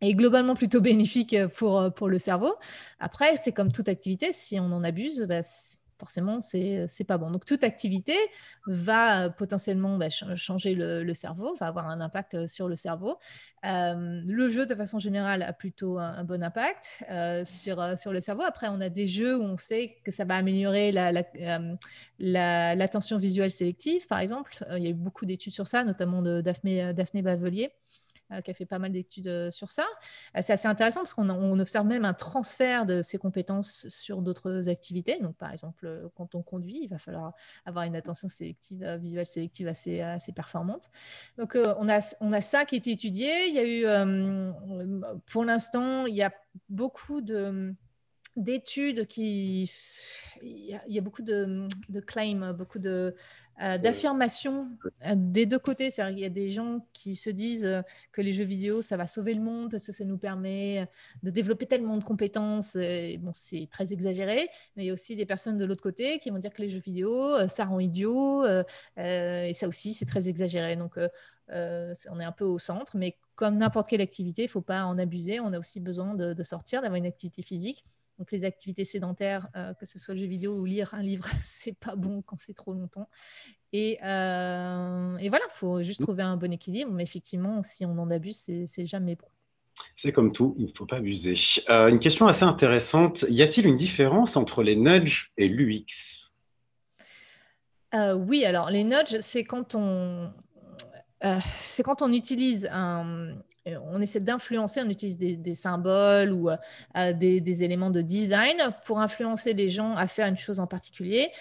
S2: est globalement plutôt bénéfique pour le cerveau. Après, c'est comme toute activité, si on en abuse, forcément, c'est pas bon. Donc, toute activité va potentiellement changer le cerveau, va avoir un impact sur le cerveau. Le jeu, de façon générale, a plutôt un bon impact sur le cerveau. Après, on a des jeux où on sait que ça va améliorer l'attention visuelle sélective, par exemple. Il y a eu beaucoup d'études sur ça, notamment de Daphné Bavelier, qui a fait pas mal d'études sur ça. C'est assez intéressant parce qu'on observe même un transfert de ces compétences sur d'autres activités. Donc, par exemple, quand on conduit, il va falloir avoir une attention sélective, visuelle sélective assez performante. Donc, on a ça qui a été étudié. Il y a eu, pour l'instant, il y a beaucoup d'études il y a beaucoup de claims, beaucoup d'affirmations des deux côtés. C'est-à-dire qu'il y a des gens qui se disent que les jeux vidéo, ça va sauver le monde parce que ça nous permet de développer tellement de compétences. Et bon, c'est très exagéré, mais il y a aussi des personnes de l'autre côté qui vont dire que les jeux vidéo, ça rend idiot, et ça aussi, c'est très exagéré. Donc, on est un peu au centre, mais comme n'importe quelle activité, il ne faut pas en abuser. On a aussi besoin de sortir, d'avoir une activité physique. Donc, les activités sédentaires, que ce soit le jeu vidéo ou lire un livre, c'est pas bon quand c'est trop longtemps. Et voilà, il faut juste trouver un bon équilibre. Mais effectivement, si on en abuse, c'est jamais bon.
S1: C'est comme tout, il ne faut pas abuser. Une question assez intéressante. Y a-t-il une différence entre les nudges et l'UX?
S2: Oui, alors les nudges, c'est quand on utilise on essaie d'influencer, on utilise des symboles ou des éléments de design pour influencer les gens à faire une chose en particulier.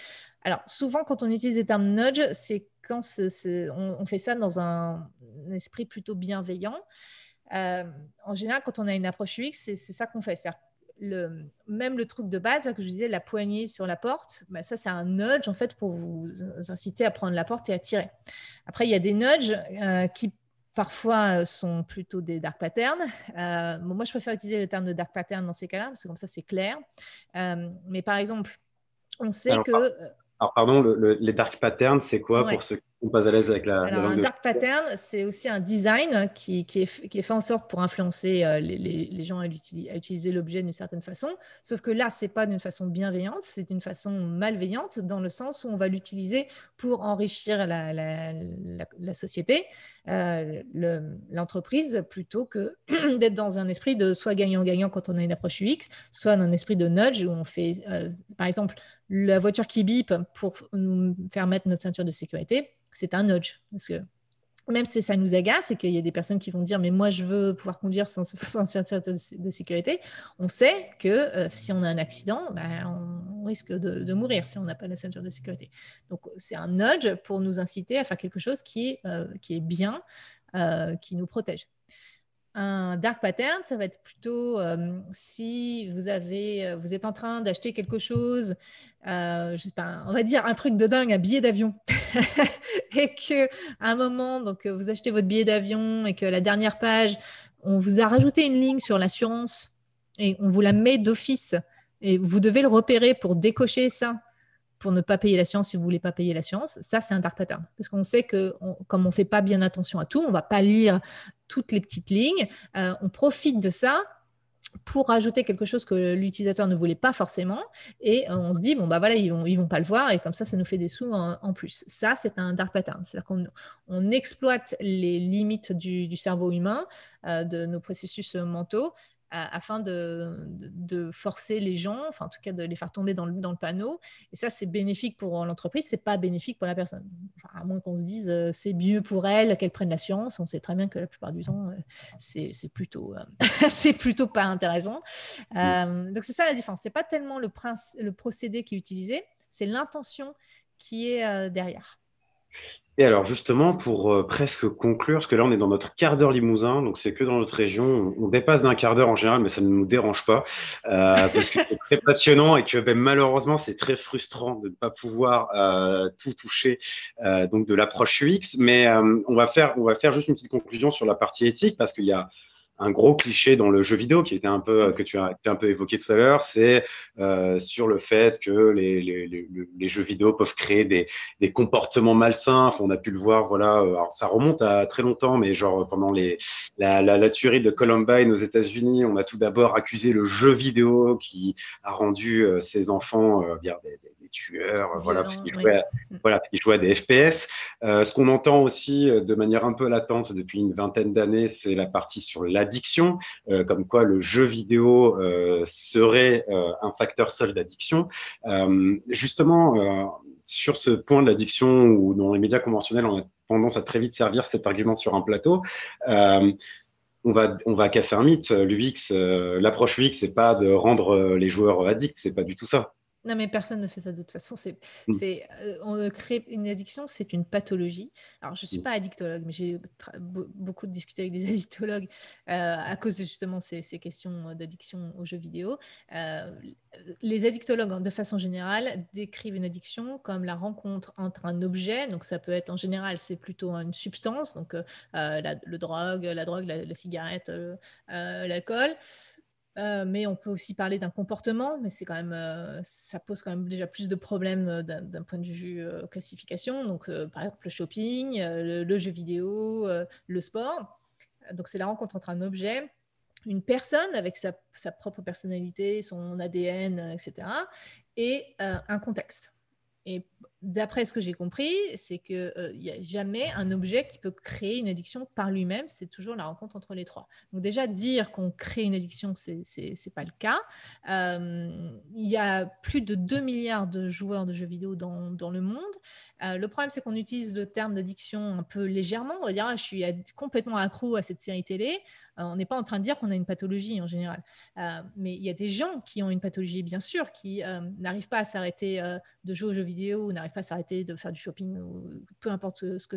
S2: Alors, souvent, quand on utilise le terme nudge, c'est quand on fait ça dans un esprit plutôt bienveillant. En général, quand on a une approche UX, c'est ça qu'on fait. C'est-à-dire même le truc de base, là, que je disais, la poignée sur la porte, ça, c'est un nudge, en fait, pour vous inciter à prendre la porte et à tirer. Après, il y a des nudges qui parfois sont plutôt des dark patterns. Moi, je préfère utiliser le terme de dark pattern dans ces cas-là, parce que comme ça, c'est clair. Mais par exemple, on sait
S1: Alors,
S2: que...
S1: alors, pardon, les dark patterns, c'est quoi
S2: Ouais.
S1: pour ceux qui sont pas à l'aise avec la
S2: Alors, un
S1: langue de...
S2: dark pattern, c'est aussi un design qui est fait en sorte pour influencer les gens à utiliser l'objet d'une certaine façon. Sauf que là, ce n'est pas d'une façon bienveillante, c'est d'une façon malveillante, dans le sens où on va l'utiliser pour enrichir la société, l'entreprise, plutôt que d'être dans un esprit de soit gagnant-gagnant quand on a une approche UX, soit dans un esprit de nudge où on fait, par exemple, la voiture qui bip pour nous faire mettre notre ceinture de sécurité. C'est un nudge. Parce que même si ça nous agace et qu'il y a des personnes qui vont dire mais moi je veux pouvoir conduire sans ceinture de sécurité, on sait que si on a un accident, on risque de mourir si on n'a pas la ceinture de sécurité. Donc c'est un nudge pour nous inciter à faire quelque chose qui est bien, qui nous protège. Un dark pattern, ça va être plutôt si vous êtes en train d'acheter quelque chose, je sais pas, on va dire un truc de dingue, un billet d'avion, et qu'à un moment, donc vous achetez votre billet d'avion et que la dernière page, on vous a rajouté une ligne sur l'assurance et on vous la met d'office et vous devez le repérer pour décocher ça, pour ne pas payer l'assurance si vous ne voulez pas payer l'assurance. Ça, c'est un dark pattern. Parce qu'on sait que comme on ne fait pas bien attention à tout, on ne va pas lire toutes les petites lignes. On profite de ça pour rajouter quelque chose que l'utilisateur ne voulait pas forcément. Et on se dit, bon, bah voilà, ils vont pas le voir. Et comme ça nous fait des sous en plus. Ça, c'est un dark pattern. C'est-à-dire qu'on exploite les limites du cerveau humain, de nos processus mentaux, afin de forcer les gens, enfin en tout cas de les faire tomber dans le panneau. Et ça, c'est bénéfique pour l'entreprise, c'est pas bénéfique pour la personne. Enfin, à moins qu'on se dise c'est mieux pour elle qu'elle prenne l'assurance. On sait très bien que la plupart du temps, c'est plutôt, c'est plutôt pas intéressant. Donc c'est ça la différence. C'est pas tellement le procédé qui est utilisé, c'est l'intention qui est derrière.
S1: Et alors justement, pour presque conclure, parce que là on est dans notre quart d'heure Limousin, donc c'est que dans notre région, on dépasse d'un quart d'heure en général, mais ça ne nous dérange pas, parce que c'est très passionnant et que malheureusement c'est très frustrant de ne pas pouvoir tout toucher donc de l'approche UX. Mais on va faire juste une petite conclusion sur la partie éthique, parce qu'il y a un gros cliché dans le jeu vidéo qui était un peu que tu as un peu évoqué tout à l'heure, c'est sur le fait que les jeux vidéo peuvent créer des comportements malsains. Enfin, on a pu le voir, voilà. Alors ça remonte à très longtemps, mais genre pendant la tuerie de Columbine aux États-Unis, on a tout d'abord accusé le jeu vidéo qui a rendu ces enfants des tueurs, voilà, parce qu'ils jouaient à des FPS. Ce qu'on entend aussi de manière un peu latente depuis une vingtaine d'années, c'est la partie sur l'addiction, comme quoi le jeu vidéo serait un facteur seul d'addiction. Justement, sur ce point de l'addiction, où dans les médias conventionnels, on a tendance à très vite servir cet argument sur un plateau, on va casser un mythe. L'UX, l'approche UX, c'est pas de rendre les joueurs addicts, c'est pas du tout ça.
S2: Non, mais personne ne fait ça de toute façon. On crée une addiction, c'est une pathologie. Alors, je ne suis pas addictologue, mais j'ai beaucoup discuté avec des addictologues à cause de justement ces questions d'addiction aux jeux vidéo. Les addictologues, de façon générale, décrivent une addiction comme la rencontre entre un objet. Donc, ça peut être, en général, c'est plutôt une substance, donc la drogue, la cigarette, l'alcool. Mais on peut aussi parler d'un comportement, mais c'est quand même, ça pose quand même déjà plus de problèmes d'un point de vue classification. Donc, par exemple, le shopping, le jeu vidéo, le sport. Donc, c'est la rencontre entre un objet, une personne avec sa propre personnalité, son ADN, etc., et un contexte. Et d'après ce que j'ai compris, c'est qu'il n'y a jamais un objet qui peut créer une addiction par lui-même. C'est toujours la rencontre entre les trois. Donc déjà, dire qu'on crée une addiction, ce n'est pas le cas. Il y a plus de 2 milliards de joueurs de jeux vidéo dans le monde. Le problème, c'est qu'on utilise le terme d'addiction un peu légèrement. On va dire, je suis complètement accro à cette série télé. On n'est pas en train de dire qu'on a une pathologie en général. Mais il y a des gens qui ont une pathologie, bien sûr, qui n'arrivent pas à s'arrêter de jouer aux jeux vidéo, ou n'arrivent pas à s'arrêter de faire du shopping, ou peu importe ce que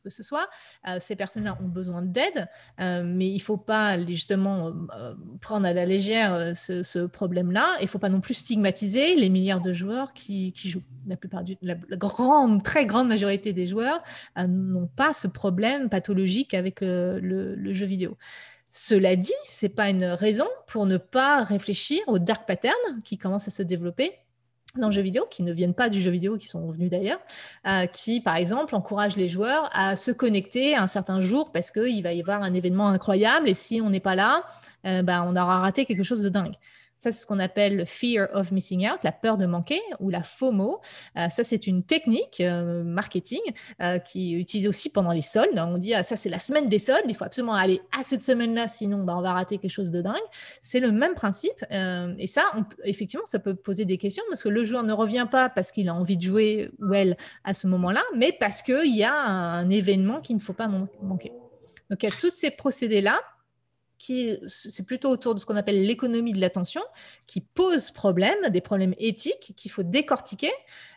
S2: ce soit. Ces personnes-là ont besoin d'aide, mais il ne faut pas justement prendre à la légère ce problème-là. Il ne faut pas non plus stigmatiser les milliards de joueurs qui jouent. La très grande majorité des joueurs n'ont pas ce problème pathologique avec le jeu vidéo. Cela dit, ce n'est pas une raison pour ne pas réfléchir au dark pattern qui commence à se développer dans le jeu vidéo, qui ne viennent pas du jeu vidéo, qui sont venus d'ailleurs, qui, par exemple, encouragent les joueurs à se connecter un certain jour parce qu'il va y avoir un événement incroyable et si on n'est pas là, on aura raté quelque chose de dingue. Ça, c'est ce qu'on appelle le fear of missing out, la peur de manquer ou la FOMO. Ça, c'est une technique marketing qui est utilisée aussi pendant les soldes. On dit, ça, c'est la semaine des soldes. Il faut absolument aller à cette semaine-là, sinon on va rater quelque chose de dingue. C'est le même principe. Et ça, effectivement, ça peut poser des questions parce que le joueur ne revient pas parce qu'il a envie de jouer ou elle à ce moment-là, mais parce qu'il y a un événement qu'il ne faut pas manquer. Donc, il y a tous ces procédés-là c'est plutôt autour de ce qu'on appelle l'économie de l'attention, qui pose problème, des problèmes éthiques qu'il faut décortiquer.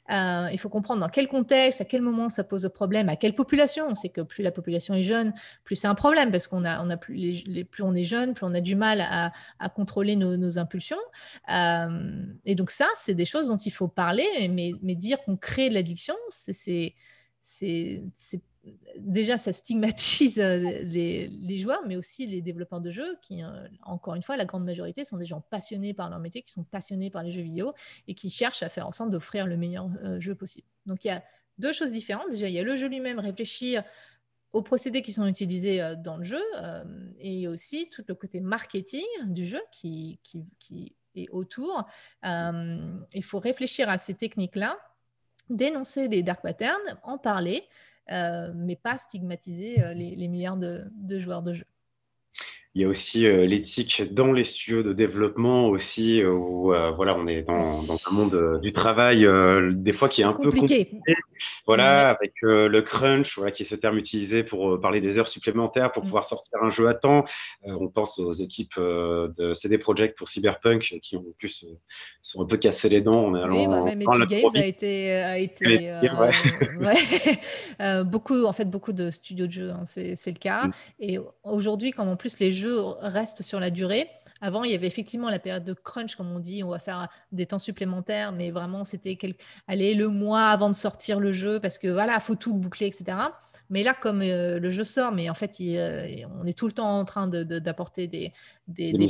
S2: Il faut comprendre dans quel contexte, à quel moment ça pose problème, à quelle population. On sait que plus la population est jeune, plus c'est un problème, parce qu'on a plus on est jeune, plus on a du mal à contrôler nos impulsions. Et donc ça, c'est des choses dont il faut parler, mais dire qu'on crée de l'addiction, c'est déjà, ça stigmatise les joueurs, mais aussi les développeurs de jeux qui, encore une fois, la grande majorité sont des gens passionnés par leur métier, qui sont passionnés par les jeux vidéo et qui cherchent à faire en sorte d'offrir le meilleur jeu possible. Donc, il y a deux choses différentes. Déjà, il y a le jeu lui-même, réfléchir aux procédés qui sont utilisés dans le jeu et aussi tout le côté marketing du jeu qui est autour. Il faut réfléchir à ces techniques-là, dénoncer les dark patterns, en parler, mais pas stigmatiser les milliards de joueurs de jeu.
S1: Il y a aussi l'éthique dans les studios de développement aussi, où voilà, on est dans un monde du travail, des fois qui est un peu compliqué. Voilà, avec le crunch, voilà, qui est ce terme utilisé pour parler des heures supplémentaires pour pouvoir sortir un jeu à temps. On pense aux équipes de CD Projekt pour Cyberpunk qui en plus sont un peu cassés les dents.
S2: Même Epic Games a été beaucoup de studios de jeux, hein, c'est le cas. Et aujourd'hui, comme en plus les jeux restent sur la durée. Avant, il y avait effectivement la période de crunch, comme on dit, on va faire des temps supplémentaires, mais vraiment, c'était le mois avant de sortir le jeu, parce que voilà, il faut tout boucler, etc. Mais là, comme le jeu sort, mais en fait, on est tout le temps en train d'apporter des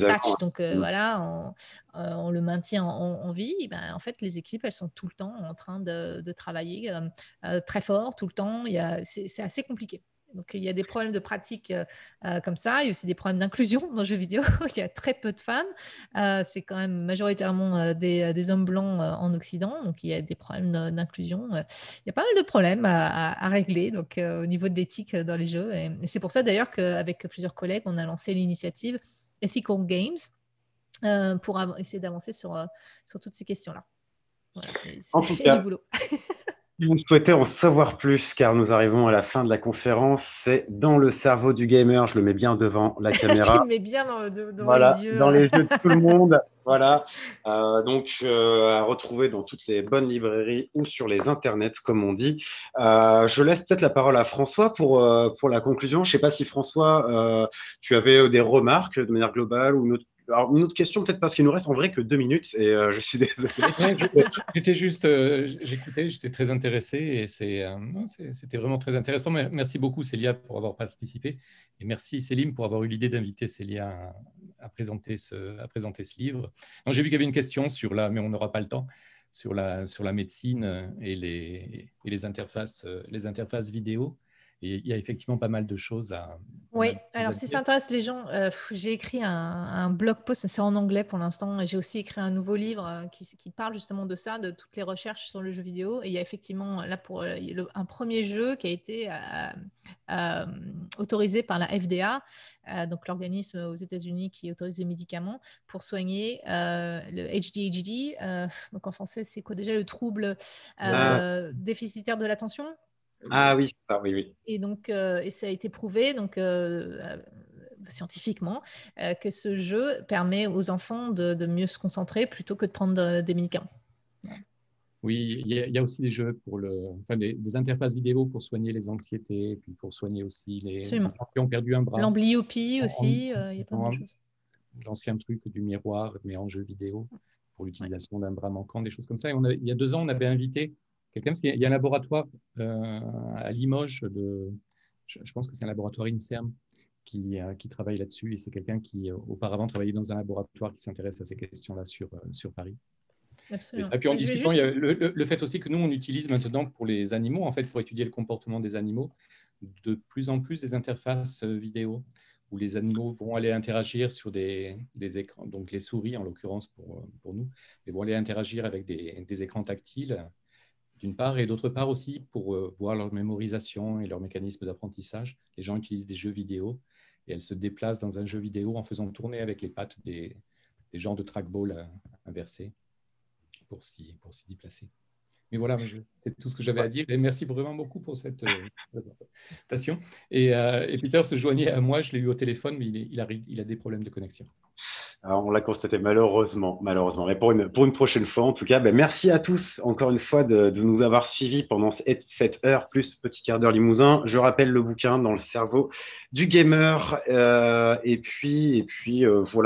S2: patchs, donc voilà, on le maintient en vie. En fait, les équipes, elles sont tout le temps en train de travailler très fort, tout le temps. C'est assez compliqué. Donc, il y a des problèmes de pratique comme ça. Il y a aussi des problèmes d'inclusion dans le jeu vidéo. Il y a très peu de femmes. C'est quand même majoritairement des hommes blancs en Occident. Donc, il y a des problèmes d'inclusion. Il y a pas mal de problèmes à régler donc, au niveau de l'éthique dans les jeux. Et c'est pour ça d'ailleurs qu'avec plusieurs collègues, on a lancé l'initiative Ethical Games pour essayer d'avancer sur toutes ces questions-là. Voilà.
S1: En tout cas, du boulot. Si vous souhaitez en savoir plus, car nous arrivons à la fin de la conférence, c'est dans le cerveau du gamer. Je le mets bien devant la caméra.
S2: Tu le mets bien devant
S1: voilà,
S2: les yeux.
S1: Dans les yeux de tout le monde. Voilà. Donc, à retrouver dans toutes les bonnes librairies ou sur les internets, comme on dit. Je laisse peut-être la parole à François pour la conclusion. Je ne sais pas si François, tu avais des remarques de manière globale ou une autre question, peut-être parce qu'il nous reste en vrai que 2 minutes et je suis désolé.
S3: J'étais juste, j'écoutais, j'étais très intéressé et c'était vraiment très intéressant. Merci beaucoup Célia pour avoir participé et merci Célim pour avoir eu l'idée d'inviter Célia à présenter ce livre. J'ai vu qu'il y avait une question mais on n'aura pas le temps, sur la médecine et les interfaces vidéo. Et il y a effectivement pas mal de choses à...
S2: Oui, alors si ça intéresse les gens, j'ai écrit un blog post, c'est en anglais pour l'instant, et j'ai aussi écrit un nouveau livre qui parle justement de ça, de toutes les recherches sur le jeu vidéo. Et il y a effectivement là un premier jeu qui a été autorisé par la FDA, donc l'organisme aux États-Unis qui autorise les médicaments pour soigner le HDHD. Donc en français, c'est quoi déjà le trouble déficitaire de l'attention?
S1: Ah oui, oui.
S2: Et donc, et ça a été prouvé scientifiquement que ce jeu permet aux enfants de mieux se concentrer plutôt que de prendre des médicaments.
S3: Oui, il y a aussi des jeux des interfaces vidéo pour soigner les anxiétés, puis pour soigner aussi les gens qui ont perdu un bras.
S2: L'amblyopie aussi, il y a plein de choses.
S3: L'ancien truc du miroir, mais en jeu vidéo, pour l'utilisation d'un bras manquant, des choses comme ça. Et il y a 2 ans, on avait invité quelqu'un, parce qu'il y a un laboratoire à Limoges, je pense que c'est un laboratoire INSERM qui travaille là-dessus, et c'est quelqu'un qui auparavant travaillait dans un laboratoire qui s'intéresse à ces questions-là sur Paris.
S2: Absolument.
S3: Et puis en
S2: Je vais
S3: discutant,
S2: juste-
S3: il y a le fait aussi que nous, on utilise maintenant pour les animaux, en fait, pour étudier le comportement des animaux, de plus en plus des interfaces vidéo où les animaux vont aller interagir sur des écrans, donc les souris en l'occurrence pour nous, mais vont aller interagir avec des écrans tactiles d'une part, et d'autre part aussi pour voir leur mémorisation et leur mécanisme d'apprentissage. Les gens utilisent des jeux vidéo et elles se déplacent dans un jeu vidéo en faisant tourner avec les pattes des genres de trackball inversés pour s'y déplacer. Mais voilà, c'est tout ce que j'avais à dire. Et merci vraiment beaucoup pour cette présentation. Et Peter se joignait à moi, je l'ai eu au téléphone, mais il a des problèmes de connexion.
S1: Alors, on l'a constaté malheureusement. Mais pour une prochaine fois, en tout cas, merci à tous encore une fois de nous avoir suivis pendant cette heure plus petit quart d'heure limousin. Je rappelle le bouquin Dans le cerveau du gamer. Voilà,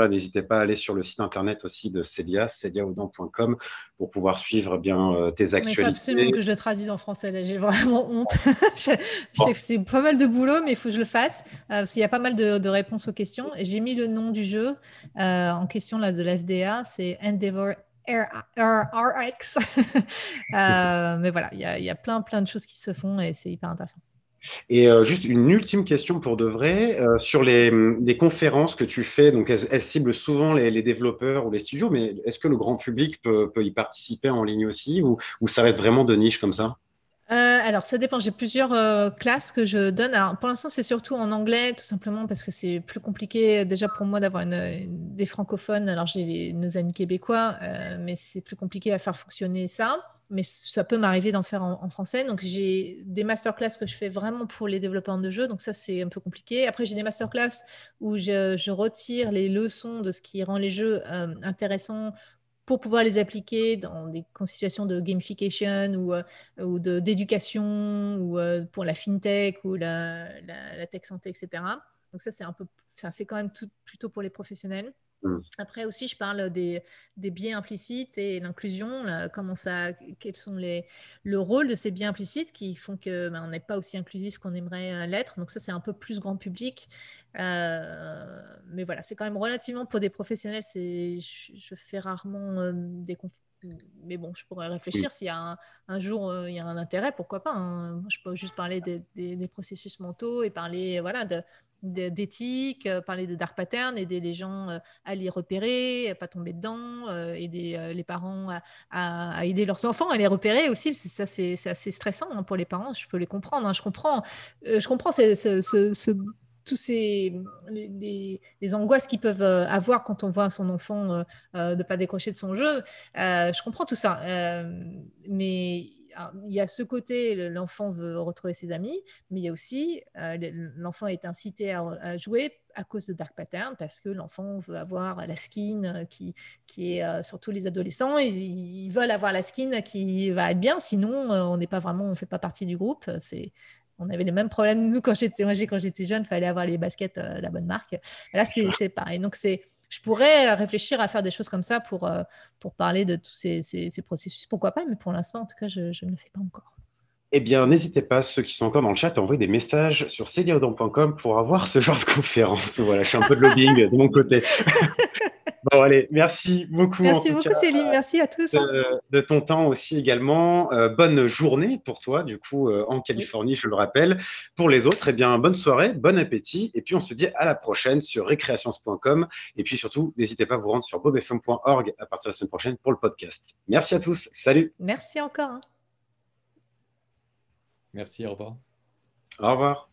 S1: n'hésitez pas à aller sur le site internet aussi de Célia, celiaaudan.com pour pouvoir suivre bien tes
S2: Mais il faut
S1: actualités.
S2: absolument que je le traduise en français. Là, j'ai vraiment honte. Je sais que c'est pas mal de boulot, mais il faut que je le fasse parce qu'il y a pas mal de réponses aux questions. Et j'ai mis le nom du jeu en question là, de la FDA, c'est Endeavor RX. Mais voilà, il y a plein de choses qui se font et c'est hyper intéressant.
S1: Et juste une ultime question pour de vrai, sur les conférences que tu fais, donc elles ciblent souvent les développeurs ou les studios, mais est-ce que le grand public peut y participer en ligne aussi ou ça reste vraiment de niche comme ça?
S2: Alors, ça dépend. J'ai plusieurs classes que je donne. Alors, pour l'instant, c'est surtout en anglais, tout simplement parce que c'est plus compliqué déjà pour moi d'avoir des francophones. Alors, j'ai nos amis québécois, mais c'est plus compliqué à faire fonctionner ça. Mais ça peut m'arriver d'en faire en français. Donc, j'ai des masterclass que je fais vraiment pour les développeurs de jeux. Donc, ça, c'est un peu compliqué. Après, j'ai des masterclass où je retire les leçons de ce qui rend les jeux intéressants pour pouvoir les appliquer dans des situations de gamification ou d'éducation ou pour la fintech ou la tech santé, etc. Donc ça, c'est quand même plutôt pour les professionnels.
S1: Mm.
S2: Après aussi, je parle des biais implicites et l'inclusion, quels sont le rôle de ces biais implicites qui font qu'on n'est pas aussi inclusif qu'on aimerait l'être. Donc ça, c'est un peu plus grand public. Mais voilà, c'est quand même relativement pour des professionnels. Je fais rarement des conférences. Mais bon, je pourrais réfléchir s'il y a un jour il y a un intérêt, pourquoi pas, hein. Je peux juste parler des processus mentaux et parler voilà, d'éthique, parler de dark pattern, aider les gens à les repérer, à pas tomber dedans, aider les parents à aider leurs enfants à les repérer aussi, parce que ça c'est assez stressant hein, pour les parents, je peux les comprendre, hein. Je comprends tous les angoisses qu'ils peuvent avoir quand on voit son enfant de pas décrocher de son jeu. Je comprends tout ça, mais alors, il y a ce côté, l'enfant veut retrouver ses amis, mais il y a aussi l'enfant est incité à jouer à cause de Dark Pattern parce que l'enfant veut avoir la skin qui est surtout les adolescents, ils veulent avoir la skin qui va être bien, sinon on ne fait pas partie du groupe. On avait les mêmes problèmes nous quand j'étais jeune, il fallait avoir les baskets la bonne marque. Là c'est pareil. Donc je pourrais réfléchir à faire des choses comme ça pour parler de tous ces processus. Pourquoi pas, mais pour l'instant, en tout cas, je ne le fais pas encore.
S1: Eh bien, n'hésitez pas, ceux qui sont encore dans le chat, à envoyer des messages sur celiaaudan.com pour avoir ce genre de conférence. Voilà, je fais un peu de lobbying de mon côté. Bon, allez, merci beaucoup en
S2: Merci
S1: tout
S2: beaucoup,
S1: cas
S2: Céline. Merci à tous.
S1: de ton temps aussi également. Bonne journée pour toi, du coup, en Californie, je le rappelle. Pour les autres, eh bien, bonne soirée, bon appétit. Et puis, on se dit à la prochaine sur recreations.com. Et puis, surtout, n'hésitez pas à vous rendre sur bobfm.org à partir de la semaine prochaine pour le podcast. Merci à tous. Salut.
S2: Merci encore, hein.
S3: Merci, au revoir.
S1: Au revoir.